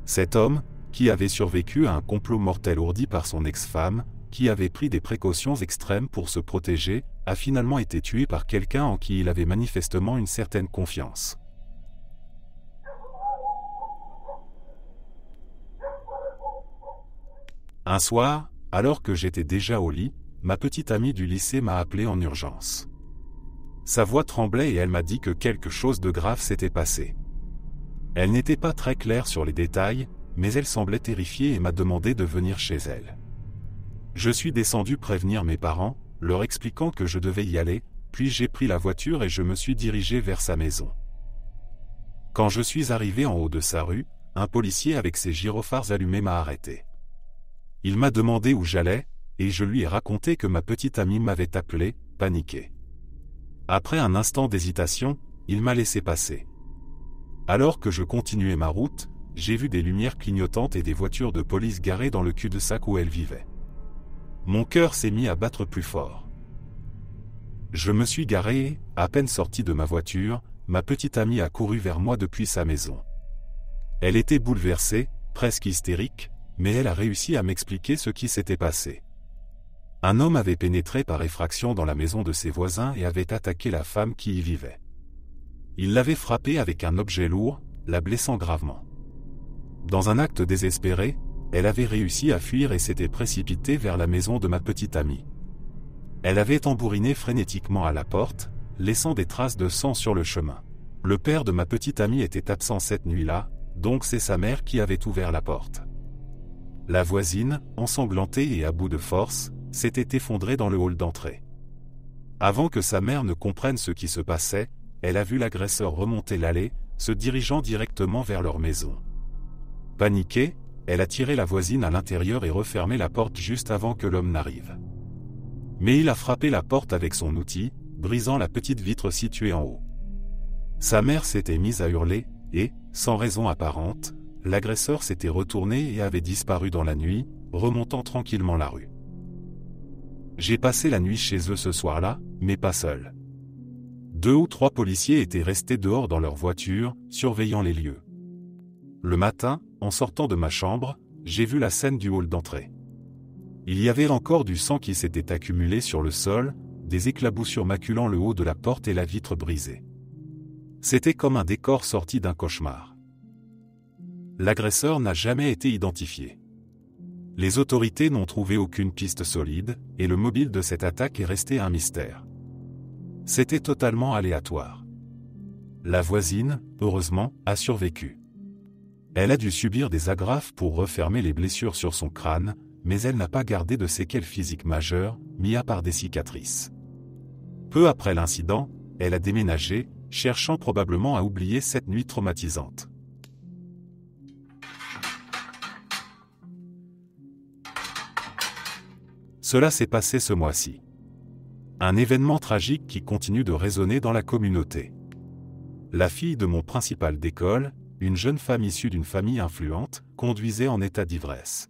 Cet homme, qui avait survécu à un complot mortel ourdi par son ex-femme, qui avait pris des précautions extrêmes pour se protéger, a finalement été tué par quelqu'un en qui il avait manifestement une certaine confiance. Un soir, alors que j'étais déjà au lit, ma petite amie du lycée m'a appelé en urgence. Sa voix tremblait et elle m'a dit que quelque chose de grave s'était passé. Elle n'était pas très claire sur les détails, mais elle semblait terrifiée et m'a demandé de venir chez elle. Je suis descendu prévenir mes parents, leur expliquant que je devais y aller, puis j'ai pris la voiture et je me suis dirigé vers sa maison. Quand je suis arrivé en haut de sa rue, un policier avec ses gyrophares allumés m'a arrêté. Il m'a demandé où j'allais, et je lui ai raconté que ma petite amie m'avait appelé, paniqué. Après un instant d'hésitation, il m'a laissé passer. Alors que je continuais ma route, j'ai vu des lumières clignotantes et des voitures de police garées dans le cul-de-sac où elle vivait. Mon cœur s'est mis à battre plus fort. Je me suis garé et, à peine sorti de ma voiture, ma petite amie a couru vers moi depuis sa maison. Elle était bouleversée, presque hystérique, mais elle a réussi à m'expliquer ce qui s'était passé. Un homme avait pénétré par effraction dans la maison de ses voisins et avait attaqué la femme qui y vivait. Il l'avait frappée avec un objet lourd, la blessant gravement. Dans un acte désespéré, elle avait réussi à fuir et s'était précipitée vers la maison de ma petite amie. Elle avait tambouriné frénétiquement à la porte, laissant des traces de sang sur le chemin. Le père de ma petite amie était absent cette nuit-là, donc c'est sa mère qui avait ouvert la porte. La voisine, ensanglantée et à bout de force, s'était effondrée dans le hall d'entrée. Avant que sa mère ne comprenne ce qui se passait, elle a vu l'agresseur remonter l'allée, se dirigeant directement vers leur maison. Paniquée, elle a tiré la voisine à l'intérieur et refermé la porte juste avant que l'homme n'arrive. Mais il a frappé la porte avec son outil, brisant la petite vitre située en haut. Sa mère s'était mise à hurler, et, sans raison apparente, l'agresseur s'était retourné et avait disparu dans la nuit, remontant tranquillement la rue. J'ai passé la nuit chez eux ce soir-là, mais pas seul. 2 ou 3 policiers étaient restés dehors dans leur voiture, surveillant les lieux. Le matin, en sortant de ma chambre, j'ai vu la scène du hall d'entrée. Il y avait encore du sang qui s'était accumulé sur le sol, des éclaboussures maculant le haut de la porte et la vitre brisée. C'était comme un décor sorti d'un cauchemar. L'agresseur n'a jamais été identifié. Les autorités n'ont trouvé aucune piste solide, et le mobile de cette attaque est resté un mystère. C'était totalement aléatoire. La voisine, heureusement, a survécu. Elle a dû subir des agrafes pour refermer les blessures sur son crâne, mais elle n'a pas gardé de séquelles physiques majeures, mis à part des cicatrices. Peu après l'incident, elle a déménagé, cherchant probablement à oublier cette nuit traumatisante. Cela s'est passé ce mois-ci. Un événement tragique qui continue de résonner dans la communauté. La fille de mon principal d'école, une jeune femme issue d'une famille influente, conduisait en état d'ivresse.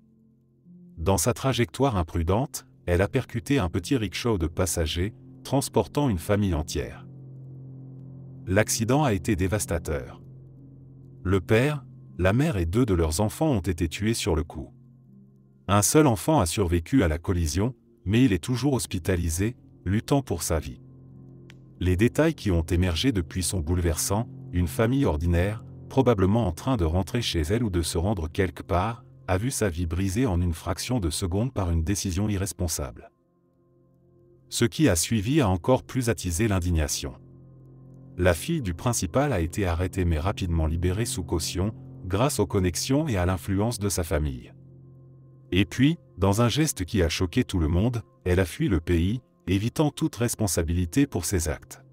Dans sa trajectoire imprudente, elle a percuté un petit rickshaw de passagers, transportant une famille entière. L'accident a été dévastateur. Le père, la mère et 2 de leurs enfants ont été tués sur le coup. Un seul enfant a survécu à la collision, mais il est toujours hospitalisé, luttant pour sa vie. Les détails qui ont émergé depuis sont bouleversants, une famille ordinaire, probablement en train de rentrer chez elle ou de se rendre quelque part, a vu sa vie brisée en une fraction de seconde par une décision irresponsable. Ce qui a suivi a encore plus attisé l'indignation. La fille du principal a été arrêtée mais rapidement libérée sous caution, grâce aux connexions et à l'influence de sa famille. Et puis, dans un geste qui a choqué tout le monde, elle a fui le pays, évitant toute responsabilité pour ses actes.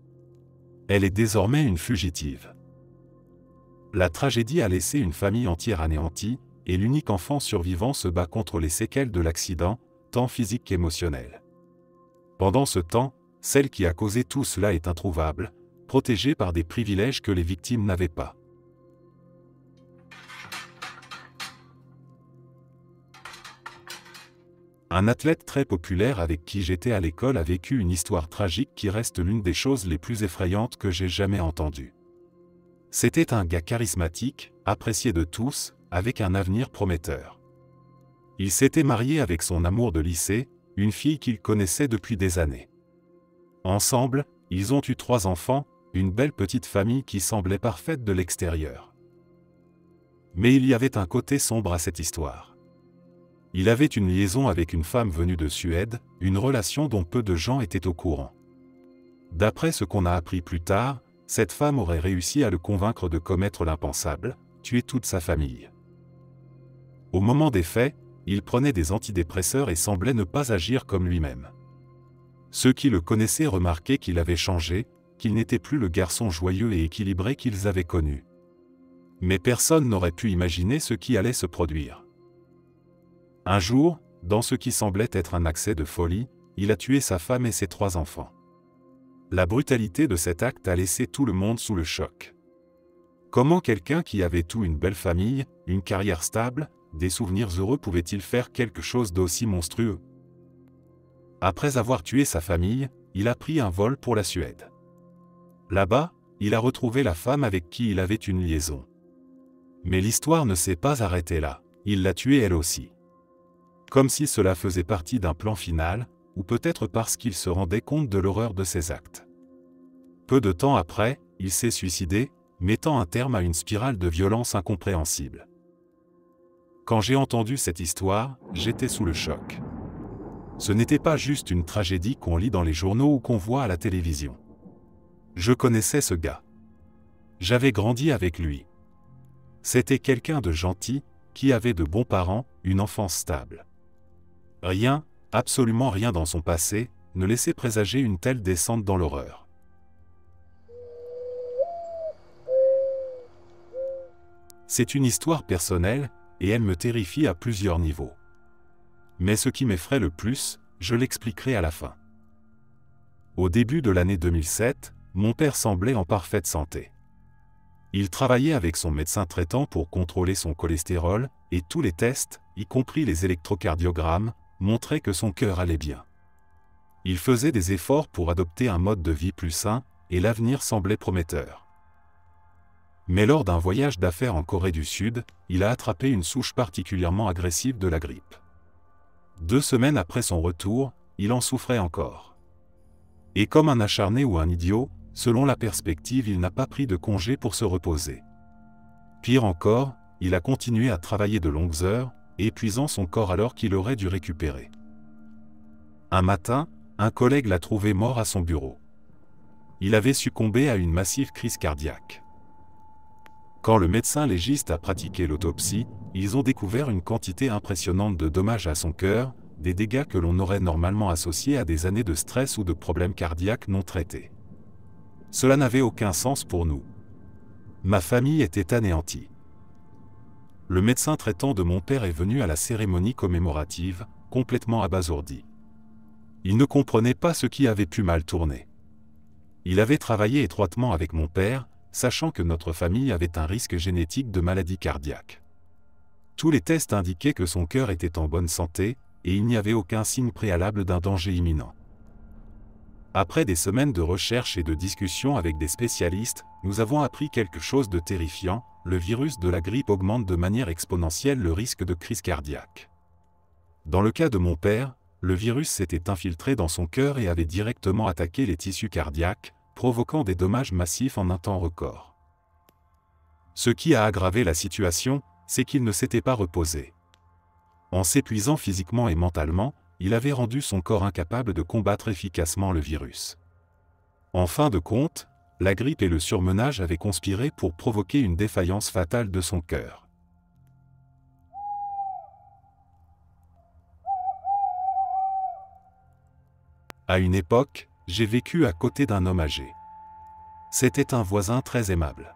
Elle est désormais une fugitive. La tragédie a laissé une famille entière anéantie, et l'unique enfant survivant se bat contre les séquelles de l'accident, tant physiques qu'émotionnelles. Pendant ce temps, celle qui a causé tout cela est introuvable, protégée par des privilèges que les victimes n'avaient pas. Un athlète très populaire avec qui j'étais à l'école a vécu une histoire tragique qui reste l'une des choses les plus effrayantes que j'ai jamais entendues. C'était un gars charismatique, apprécié de tous, avec un avenir prometteur. Il s'était marié avec son amour de lycée, une fille qu'il connaissait depuis des années. Ensemble, ils ont eu 3 enfants, une belle petite famille qui semblait parfaite de l'extérieur. Mais il y avait un côté sombre à cette histoire. Il avait une liaison avec une femme venue de Suède, une relation dont peu de gens étaient au courant. D'après ce qu'on a appris plus tard, cette femme aurait réussi à le convaincre de commettre l'impensable, tuer toute sa famille. Au moment des faits, il prenait des antidépresseurs et semblait ne pas agir comme lui-même. Ceux qui le connaissaient remarquaient qu'il avait changé, qu'il n'était plus le garçon joyeux et équilibré qu'ils avaient connu. Mais personne n'aurait pu imaginer ce qui allait se produire. Un jour, dans ce qui semblait être un accès de folie, il a tué sa femme et ses 3 enfants. La brutalité de cet acte a laissé tout le monde sous le choc. Comment quelqu'un qui avait tout, une belle famille, une carrière stable, des souvenirs heureux, pouvait-il faire quelque chose d'aussi monstrueux? Après avoir tué sa famille, il a pris un vol pour la Suède. Là-bas, il a retrouvé la femme avec qui il avait une liaison. Mais l'histoire ne s'est pas arrêtée là, il l'a tuée elle aussi. Comme si cela faisait partie d'un plan final, ou peut-être parce qu'il se rendait compte de l'horreur de ses actes. Peu de temps après, il s'est suicidé, mettant un terme à une spirale de violence incompréhensible. Quand j'ai entendu cette histoire, j'étais sous le choc. Ce n'était pas juste une tragédie qu'on lit dans les journaux ou qu'on voit à la télévision. Je connaissais ce gars. J'avais grandi avec lui. C'était quelqu'un de gentil, qui avait de bons parents, une enfance stable. Rien, absolument rien dans son passé, ne laissait présager une telle descente dans l'horreur. C'est une histoire personnelle, et elle me terrifie à plusieurs niveaux. Mais ce qui m'effraie le plus, je l'expliquerai à la fin. Au début de l'année 2007, mon père semblait en parfaite santé. Il travaillait avec son médecin traitant pour contrôler son cholestérol, et tous les tests, y compris les électrocardiogrammes, montraient que son cœur allait bien. Il faisait des efforts pour adopter un mode de vie plus sain, et l'avenir semblait prometteur. Mais lors d'un voyage d'affaires en Corée du Sud, il a attrapé une souche particulièrement agressive de la grippe. 2 semaines après son retour, il en souffrait encore. Et comme un acharné ou un idiot, selon la perspective, il n'a pas pris de congé pour se reposer. Pire encore, il a continué à travailler de longues heures, épuisant son corps alors qu'il aurait dû récupérer. Un matin, un collègue l'a trouvé mort à son bureau. Il avait succombé à une massive crise cardiaque. Quand le médecin légiste a pratiqué l'autopsie, ils ont découvert une quantité impressionnante de dommages à son cœur, des dégâts que l'on aurait normalement associés à des années de stress ou de problèmes cardiaques non traités. Cela n'avait aucun sens pour nous. Ma famille était anéantie. Le médecin traitant de mon père est venu à la cérémonie commémorative, complètement abasourdi. Il ne comprenait pas ce qui avait pu mal tourner. Il avait travaillé étroitement avec mon père, sachant que notre famille avait un risque génétique de maladie cardiaque. Tous les tests indiquaient que son cœur était en bonne santé, et il n'y avait aucun signe préalable d'un danger imminent. Après des semaines de recherche et de discussions avec des spécialistes, nous avons appris quelque chose de terrifiant: le virus de la grippe augmente de manière exponentielle le risque de crise cardiaque. Dans le cas de mon père, le virus s'était infiltré dans son cœur et avait directement attaqué les tissus cardiaques, provoquant des dommages massifs en un temps record. Ce qui a aggravé la situation, c'est qu'il ne s'était pas reposé. En s'épuisant physiquement et mentalement, il avait rendu son corps incapable de combattre efficacement le virus. En fin de compte, la grippe et le surmenage avaient conspiré pour provoquer une défaillance fatale de son cœur. À une époque, j'ai vécu à côté d'un homme âgé. C'était un voisin très aimable.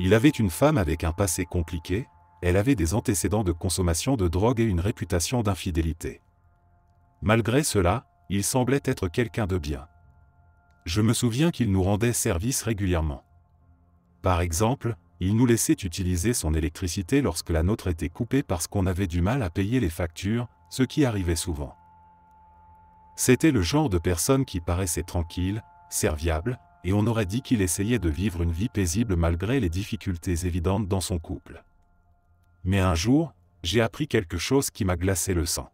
Il avait une femme avec un passé compliqué, elle avait des antécédents de consommation de drogue et une réputation d'infidélité. Malgré cela, il semblait être quelqu'un de bien. Je me souviens qu'il nous rendait service régulièrement. Par exemple, il nous laissait utiliser son électricité lorsque la nôtre était coupée parce qu'on avait du mal à payer les factures, ce qui arrivait souvent. C'était le genre de personne qui paraissait tranquille, serviable, et on aurait dit qu'il essayait de vivre une vie paisible malgré les difficultés évidentes dans son couple. Mais un jour, j'ai appris quelque chose qui m'a glacé le sang.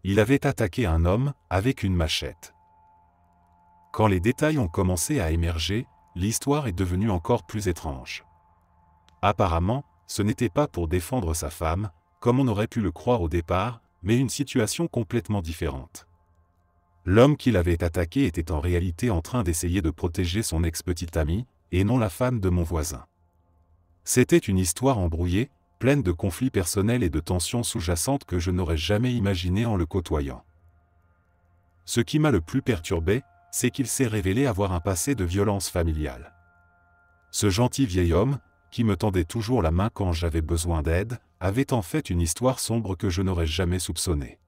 Il avait attaqué un homme avec une machette. Quand les détails ont commencé à émerger, l'histoire est devenue encore plus étrange. Apparemment, ce n'était pas pour défendre sa femme, comme on aurait pu le croire au départ, mais une situation complètement différente. L'homme qui l'avait attaqué était en réalité en train d'essayer de protéger son ex-petite amie, et non la femme de mon voisin. C'était une histoire embrouillée, pleine de conflits personnels et de tensions sous-jacentes que je n'aurais jamais imaginées en le côtoyant. Ce qui m'a le plus perturbé, c'est qu'il s'est révélé avoir un passé de violence familiale. Ce gentil vieil homme, qui me tendait toujours la main quand j'avais besoin d'aide, avait en fait une histoire sombre que je n'aurais jamais soupçonnée.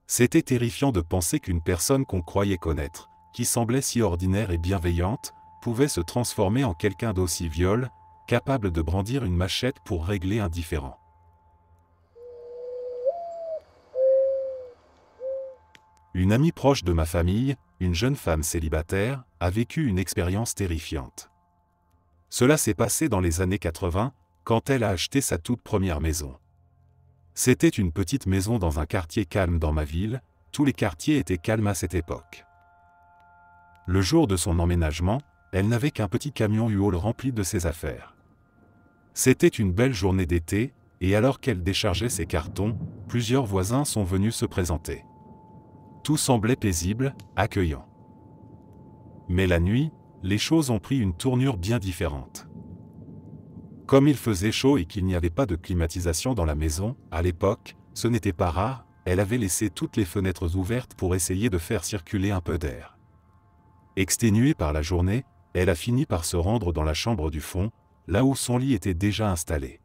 C'était terrifiant de penser qu'une personne qu'on croyait connaître, qui semblait si ordinaire et bienveillante, pouvait se transformer en quelqu'un d'aussi violent, capable de brandir une machette pour régler un différend. Une amie proche de ma famille, une jeune femme célibataire, a vécu une expérience terrifiante. Cela s'est passé dans les années 80, quand elle a acheté sa toute première maison. C'était une petite maison dans un quartier calme dans ma ville, tous les quartiers étaient calmes à cette époque. Le jour de son emménagement, elle n'avait qu'un petit camion U-Haul rempli de ses affaires. C'était une belle journée d'été, et alors qu'elle déchargeait ses cartons, plusieurs voisins sont venus se présenter. Tout semblait paisible, accueillant. Mais la nuit, les choses ont pris une tournure bien différente. Comme il faisait chaud et qu'il n'y avait pas de climatisation dans la maison, à l'époque, ce n'était pas rare, elle avait laissé toutes les fenêtres ouvertes pour essayer de faire circuler un peu d'air. Exténuée par la journée, elle a fini par se rendre dans la chambre du fond, là où son lit était déjà installé.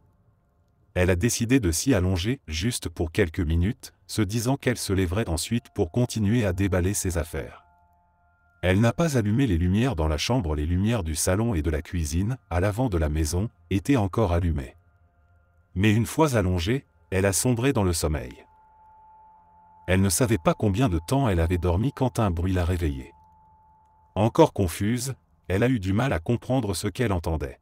Elle a décidé de s'y allonger juste pour quelques minutes, se disant qu'elle se lèverait ensuite pour continuer à déballer ses affaires. Elle n'a pas allumé les lumières dans la chambre, les lumières du salon et de la cuisine, à l'avant de la maison, étaient encore allumées. Mais une fois allongée, elle a sombré dans le sommeil. Elle ne savait pas combien de temps elle avait dormi quand un bruit l'a réveillée. Encore confuse, elle a eu du mal à comprendre ce qu'elle entendait.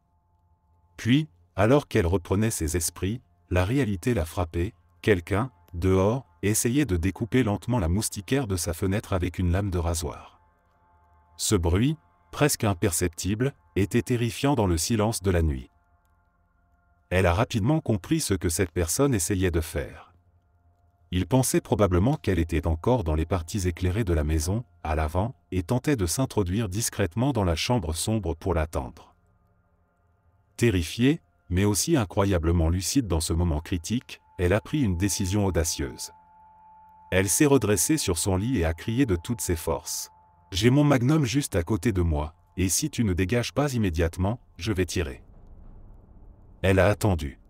Puis, alors qu'elle reprenait ses esprits, la réalité l'a frappée, quelqu'un, dehors, essayait de découper lentement la moustiquaire de sa fenêtre avec une lame de rasoir. Ce bruit, presque imperceptible, était terrifiant dans le silence de la nuit. Elle a rapidement compris ce que cette personne essayait de faire. Il pensait probablement qu'elle était encore dans les parties éclairées de la maison, à l'avant, et tentait de s'introduire discrètement dans la chambre sombre pour l'attendre. Terrifiée, mais aussi incroyablement lucide dans ce moment critique, elle a pris une décision audacieuse. Elle s'est redressée sur son lit et a crié de toutes ses forces. « J'ai mon magnum juste à côté de moi, et si tu ne dégages pas immédiatement, je vais tirer. » Elle a attendu.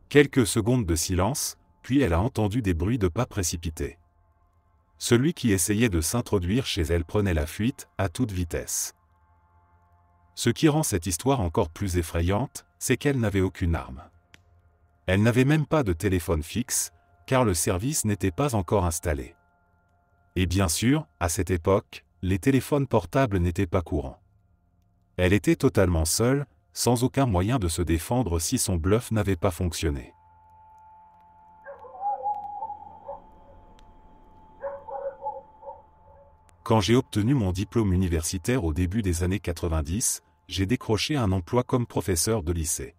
Quelques secondes de silence, puis elle a entendu des bruits de pas précipités. Celui qui essayait de s'introduire chez elle prenait la fuite, à toute vitesse. Ce qui rend cette histoire encore plus effrayante, c'est qu'elle n'avait aucune arme. Elle n'avait même pas de téléphone fixe, car le service n'était pas encore installé. Et bien sûr, à cette époque, les téléphones portables n'étaient pas courants. Elle était totalement seule, sans aucun moyen de se défendre si son bluff n'avait pas fonctionné. Quand j'ai obtenu mon diplôme universitaire au début des années 90, j'ai décroché un emploi comme professeur de lycée.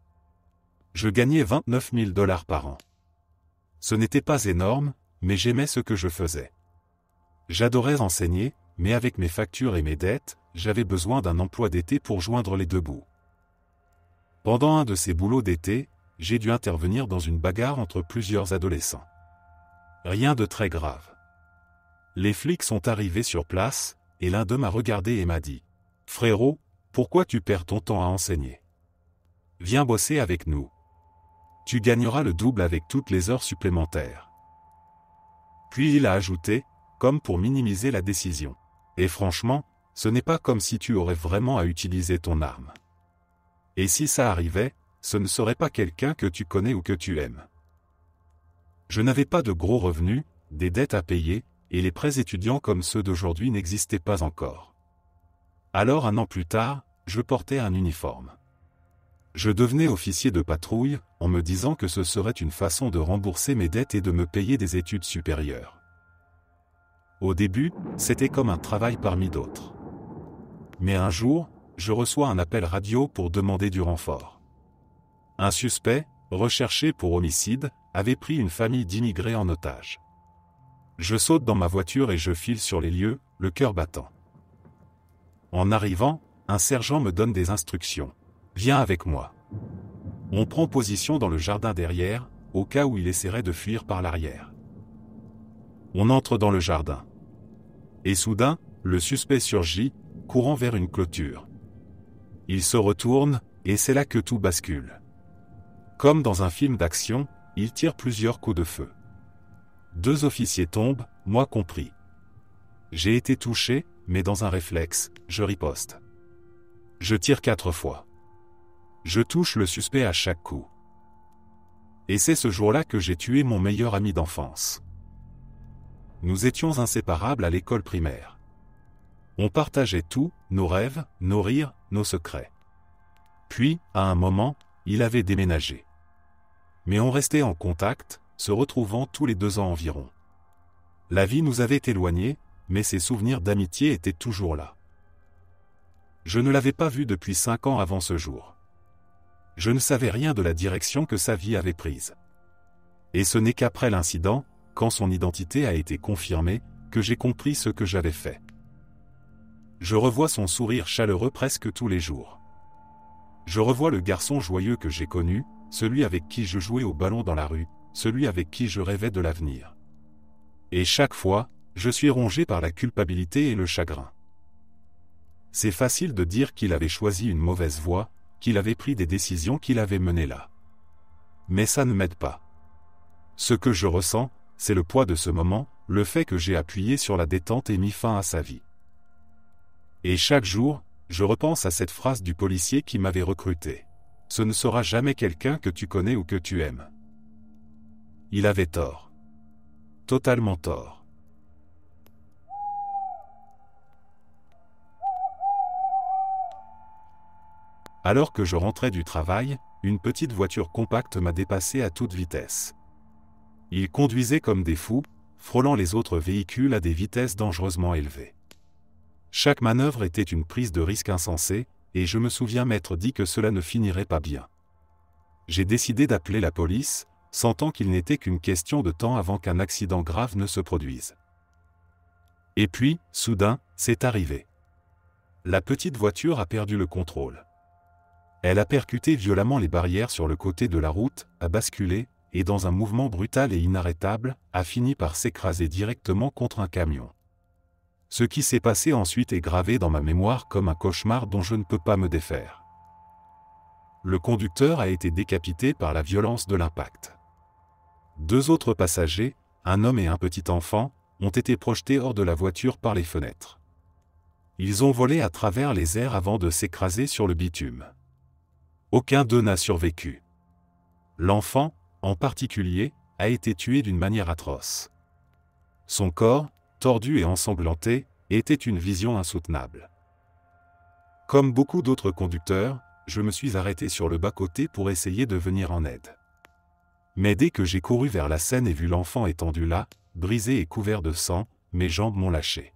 Je gagnais 29 000 $ par an. Ce n'était pas énorme, mais j'aimais ce que je faisais. J'adorais enseigner, mais avec mes factures et mes dettes, j'avais besoin d'un emploi d'été pour joindre les deux bouts. Pendant un de ces boulots d'été, j'ai dû intervenir dans une bagarre entre plusieurs adolescents. Rien de très grave. Les flics sont arrivés sur place, et l'un d'eux m'a regardé et m'a dit « Frérot, pourquoi tu perds ton temps à enseigner? Viens bosser avec nous. Tu gagneras le double avec toutes les heures supplémentaires. » Puis il a ajouté, comme pour minimiser la décision. Et franchement, ce n'est pas comme si tu aurais vraiment à utiliser ton arme. Et si ça arrivait, ce ne serait pas quelqu'un que tu connais ou que tu aimes. Je n'avais pas de gros revenus, des dettes à payer, et les prêts étudiants comme ceux d'aujourd'hui n'existaient pas encore. Alors 1 an plus tard, je portais un uniforme. Je devenais officier de patrouille, en me disant que ce serait une façon de rembourser mes dettes et de me payer des études supérieures. Au début, c'était comme un travail parmi d'autres. Mais un jour, je reçois un appel radio pour demander du renfort. Un suspect, recherché pour homicide, avait pris une famille d'immigrés en otage. Je saute dans ma voiture et je file sur les lieux, le cœur battant. En arrivant, un sergent me donne des instructions. « Viens avec moi. » On prend position dans le jardin derrière, au cas où il essaierait de fuir par l'arrière. On entre dans le jardin. Et soudain, le suspect surgit, courant vers une clôture. Il se retourne, et c'est là que tout bascule. Comme dans un film d'action, il tire plusieurs coups de feu. 2 officiers tombent, moi compris. J'ai été touché, mais dans un réflexe, je riposte. Je tire 4 fois. Je touche le suspect à chaque coup. Et c'est ce jour-là que j'ai tué mon meilleur ami d'enfance. Nous étions inséparables à l'école primaire. On partageait tout, nos rêves, nos rires, nos secrets. Puis, à un moment, il avait déménagé. Mais on restait en contact, se retrouvant tous les 2 ans environ. La vie nous avait éloignés, mais ses souvenirs d'amitié étaient toujours là. Je ne l'avais pas vu depuis 5 ans avant ce jour. Je ne savais rien de la direction que sa vie avait prise. Et ce n'est qu'après l'incident, quand son identité a été confirmée, que j'ai compris ce que j'avais fait. Je revois son sourire chaleureux presque tous les jours. Je revois le garçon joyeux que j'ai connu, celui avec qui je jouais au ballon dans la rue, celui avec qui je rêvais de l'avenir. Et chaque fois, je suis rongé par la culpabilité et le chagrin. C'est facile de dire qu'il avait choisi une mauvaise voie, qu'il avait pris des décisions qui l'avaient mené là. Mais ça ne m'aide pas. Ce que je ressens, c'est le poids de ce moment, le fait que j'ai appuyé sur la détente et mis fin à sa vie. Et chaque jour, je repense à cette phrase du policier qui m'avait recruté. « Ce ne sera jamais quelqu'un que tu connais ou que tu aimes. » Il avait tort. Totalement tort. Alors que je rentrais du travail, une petite voiture compacte m'a dépassé à toute vitesse. Ils conduisaient comme des fous, frôlant les autres véhicules à des vitesses dangereusement élevées. Chaque manœuvre était une prise de risque insensée, et je me souviens m'être dit que cela ne finirait pas bien. J'ai décidé d'appeler la police, sentant qu'il n'était qu'une question de temps avant qu'un accident grave ne se produise. Et puis, soudain, c'est arrivé. La petite voiture a perdu le contrôle. Elle a percuté violemment les barrières sur le côté de la route, a basculé, et dans un mouvement brutal et inarrêtable, a fini par s'écraser directement contre un camion. Ce qui s'est passé ensuite est gravé dans ma mémoire comme un cauchemar dont je ne peux pas me défaire. Le conducteur a été décapité par la violence de l'impact. 2 autres passagers, un homme et un petit enfant, ont été projetés hors de la voiture par les fenêtres. Ils ont volé à travers les airs avant de s'écraser sur le bitume. Aucun d'eux n'a survécu. L'enfant, en particulier, a été tué d'une manière atroce. Son corps, tordu et ensanglanté, était une vision insoutenable. Comme beaucoup d'autres conducteurs, je me suis arrêté sur le bas-côté pour essayer de venir en aide. Mais dès que j'ai couru vers la scène et vu l'enfant étendu là, brisé et couvert de sang, mes jambes m'ont lâché.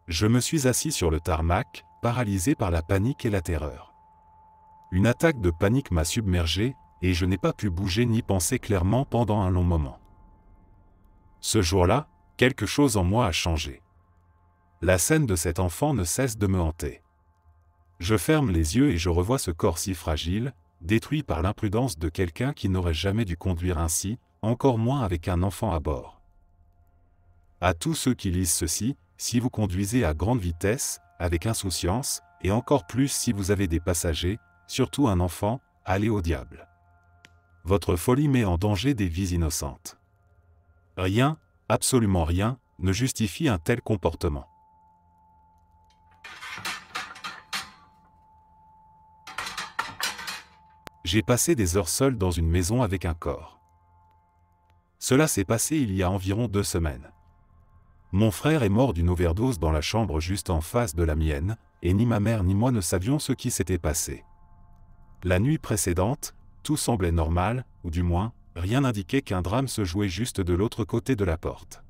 Je me suis assis sur le tarmac, paralysé par la panique et la terreur. Une attaque de panique m'a submergé, et je n'ai pas pu bouger ni penser clairement pendant un long moment. Ce jour-là, quelque chose en moi a changé. La scène de cet enfant ne cesse de me hanter. Je ferme les yeux et je revois ce corps si fragile, détruit par l'imprudence de quelqu'un qui n'aurait jamais dû conduire ainsi, encore moins avec un enfant à bord. À tous ceux qui lisent ceci, si vous conduisez à grande vitesse, avec insouciance, et encore plus si vous avez des passagers, surtout un enfant, allez au diable. Votre folie met en danger des vies innocentes. Rien, absolument rien, ne justifie un tel comportement. J'ai passé des heures seul dans une maison avec un corps. Cela s'est passé il y a environ 2 semaines. Mon frère est mort d'une overdose dans la chambre juste en face de la mienne, et ni ma mère ni moi ne savions ce qui s'était passé. La nuit précédente, tout semblait normal, ou du moins, rien n'indiquait qu'un drame se jouait juste de l'autre côté de la porte.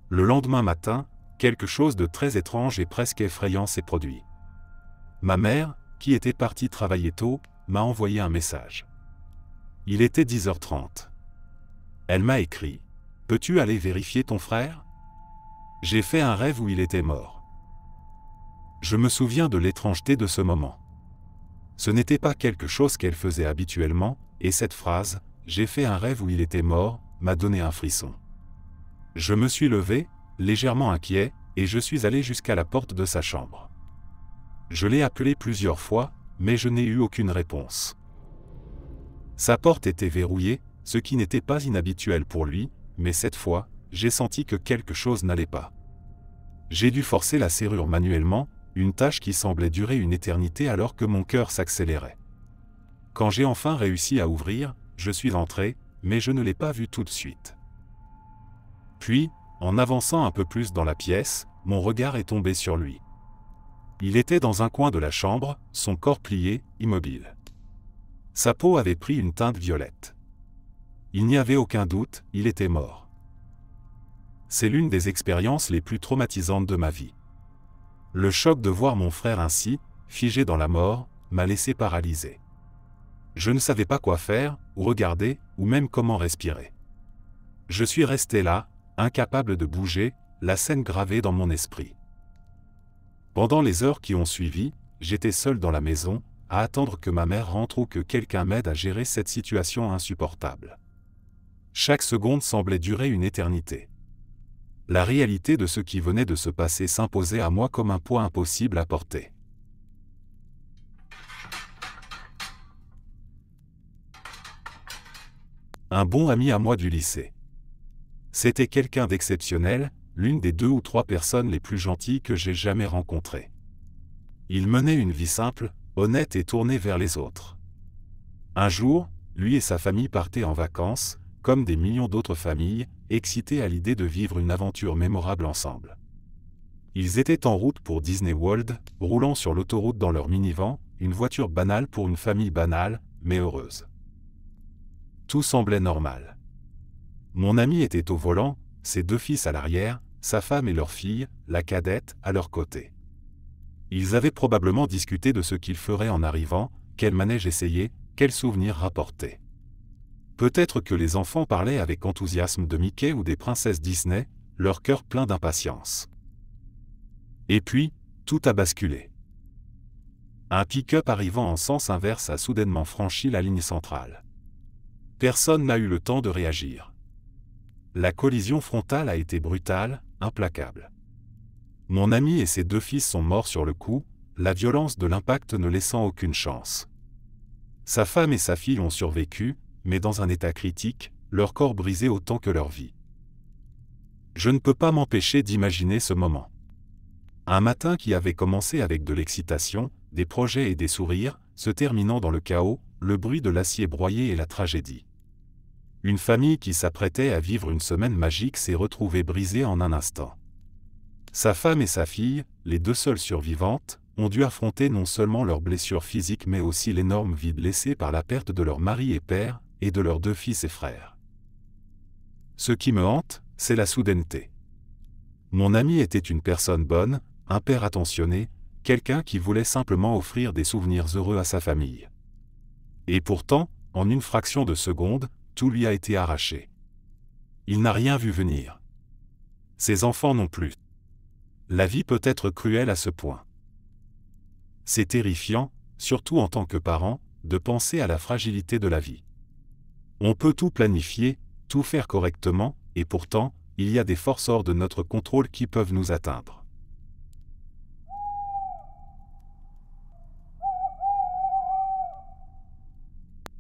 Le lendemain matin, quelque chose de très étrange et presque effrayant s'est produit. Ma mère, qui était partie travailler tôt, m'a envoyé un message. Il était 10h30. Elle m'a écrit « Peux-tu aller vérifier ton frère ? J'ai fait un rêve où il était mort. » Je me souviens de l'étrangeté de ce moment. Ce n'était pas quelque chose qu'elle faisait habituellement, et cette phrase « J'ai fait un rêve où il était mort » m'a donné un frisson. Je me suis levé, légèrement inquiet, et je suis allé jusqu'à la porte de sa chambre. Je l'ai appelé plusieurs fois, mais je n'ai eu aucune réponse. Sa porte était verrouillée, ce qui n'était pas inhabituel pour lui, mais cette fois, j'ai senti que quelque chose n'allait pas. J'ai dû forcer la serrure manuellement, une tâche qui semblait durer une éternité alors que mon cœur s'accélérait. Quand j'ai enfin réussi à ouvrir, je suis entré, mais je ne l'ai pas vu tout de suite. Puis, en avançant un peu plus dans la pièce, mon regard est tombé sur lui. Il était dans un coin de la chambre, son corps plié, immobile. Sa peau avait pris une teinte violette. Il n'y avait aucun doute, il était mort. C'est l'une des expériences les plus traumatisantes de ma vie. Le choc de voir mon frère ainsi, figé dans la mort, m'a laissé paralysé. Je ne savais pas quoi faire, ou regarder, ou même comment respirer. Je suis resté là, incapable de bouger, la scène gravée dans mon esprit. Pendant les heures qui ont suivi, j'étais seul dans la maison, à attendre que ma mère rentre ou que quelqu'un m'aide à gérer cette situation insupportable. Chaque seconde semblait durer une éternité. La réalité de ce qui venait de se passer s'imposait à moi comme un poids impossible à porter. Un bon ami à moi du lycée. C'était quelqu'un d'exceptionnel, l'une des 2 ou 3 personnes les plus gentilles que j'ai jamais rencontrées. Il menait une vie simple, honnête et tournée vers les autres. Un jour, lui et sa famille partaient en vacances, comme des millions d'autres familles, excités à l'idée de vivre une aventure mémorable ensemble. Ils étaient en route pour Disney World, roulant sur l'autoroute dans leur minivan, une voiture banale pour une famille banale, mais heureuse. Tout semblait normal. Mon ami était au volant, ses 2 fils à l'arrière, sa femme et leur fille, la cadette, à leur côté. Ils avaient probablement discuté de ce qu'ils feraient en arrivant, quel manège essayer, quels souvenirs rapporter. Peut-être que les enfants parlaient avec enthousiasme de Mickey ou des princesses Disney, leur cœur plein d'impatience. Et puis, tout a basculé. Un pick-up arrivant en sens inverse a soudainement franchi la ligne centrale. Personne n'a eu le temps de réagir. La collision frontale a été brutale, implacable. Mon ami et ses 2 fils sont morts sur le coup, la violence de l'impact ne laissant aucune chance. Sa femme et sa fille ont survécu, mais dans un état critique, leur corps brisé autant que leur vie. Je ne peux pas m'empêcher d'imaginer ce moment. Un matin qui avait commencé avec de l'excitation, des projets et des sourires, se terminant dans le chaos, le bruit de l'acier broyé et la tragédie. Une famille qui s'apprêtait à vivre une semaine magique s'est retrouvée brisée en un instant. Sa femme et sa fille, les 2 seules survivantes, ont dû affronter non seulement leurs blessures physiques mais aussi l'énorme vide laissé par la perte de leur mari et père, et de leurs 2 fils et frères. Ce qui me hante, c'est la soudaineté. Mon ami était une personne bonne, un père attentionné, quelqu'un qui voulait simplement offrir des souvenirs heureux à sa famille. Et pourtant, en une fraction de seconde, tout lui a été arraché. Il n'a rien vu venir. Ses enfants non plus. La vie peut être cruelle à ce point. C'est terrifiant, surtout en tant que parent, de penser à la fragilité de la vie. On peut tout planifier, tout faire correctement, et pourtant, il y a des forces hors de notre contrôle qui peuvent nous atteindre.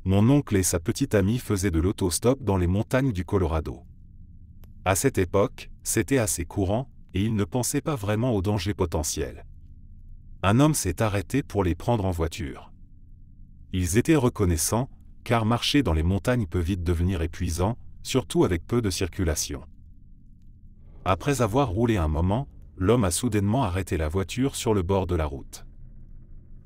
Mon oncle et sa petite amie faisaient de l'autostop dans les montagnes du Colorado. À cette époque, c'était assez courant, et ils ne pensaient pas vraiment aux dangers potentiels. Un homme s'est arrêté pour les prendre en voiture. Ils étaient reconnaissants, car marcher dans les montagnes peut vite devenir épuisant, surtout avec peu de circulation. Après avoir roulé un moment, l'homme a soudainement arrêté la voiture sur le bord de la route.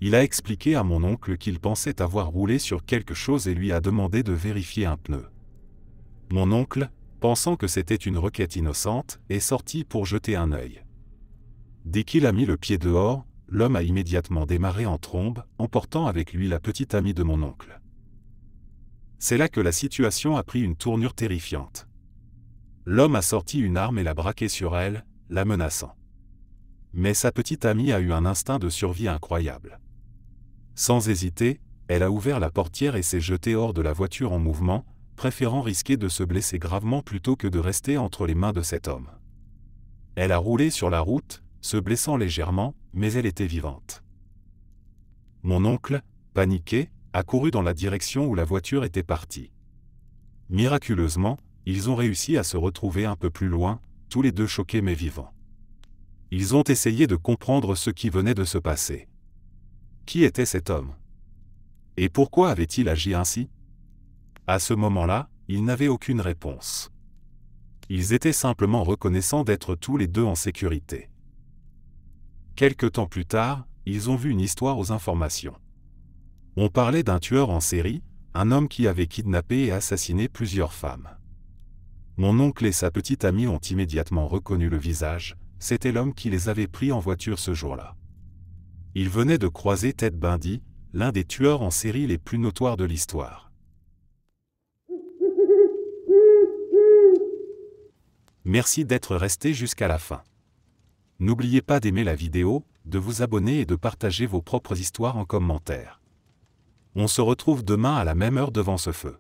Il a expliqué à mon oncle qu'il pensait avoir roulé sur quelque chose et lui a demandé de vérifier un pneu. Mon oncle, pensant que c'était une requête innocente, est sorti pour jeter un œil. Dès qu'il a mis le pied dehors, l'homme a immédiatement démarré en trombe, emportant avec lui la petite amie de mon oncle. C'est là que la situation a pris une tournure terrifiante. L'homme a sorti une arme et l'a braquée sur elle, la menaçant. Mais sa petite amie a eu un instinct de survie incroyable. Sans hésiter, elle a ouvert la portière et s'est jetée hors de la voiture en mouvement, préférant risquer de se blesser gravement plutôt que de rester entre les mains de cet homme. Elle a roulé sur la route, se blessant légèrement, mais elle était vivante. Mon oncle, paniqué, a couru dans la direction où la voiture était partie. Miraculeusement, ils ont réussi à se retrouver un peu plus loin, tous les 2 choqués mais vivants. Ils ont essayé de comprendre ce qui venait de se passer. Qui était cet homme? Et pourquoi avait-il agi ainsi? À ce moment-là, ils n'avaient aucune réponse. Ils étaient simplement reconnaissants d'être tous les 2 en sécurité. Quelque temps plus tard, ils ont vu une histoire aux informations. On parlait d'un tueur en série, un homme qui avait kidnappé et assassiné plusieurs femmes. Mon oncle et sa petite amie ont immédiatement reconnu le visage, c'était l'homme qui les avait pris en voiture ce jour-là. Il venait de croiser Ted Bundy, l'un des tueurs en série les plus notoires de l'histoire. Merci d'être resté jusqu'à la fin. N'oubliez pas d'aimer la vidéo, de vous abonner et de partager vos propres histoires en commentaire. On se retrouve demain à la même heure devant ce feu.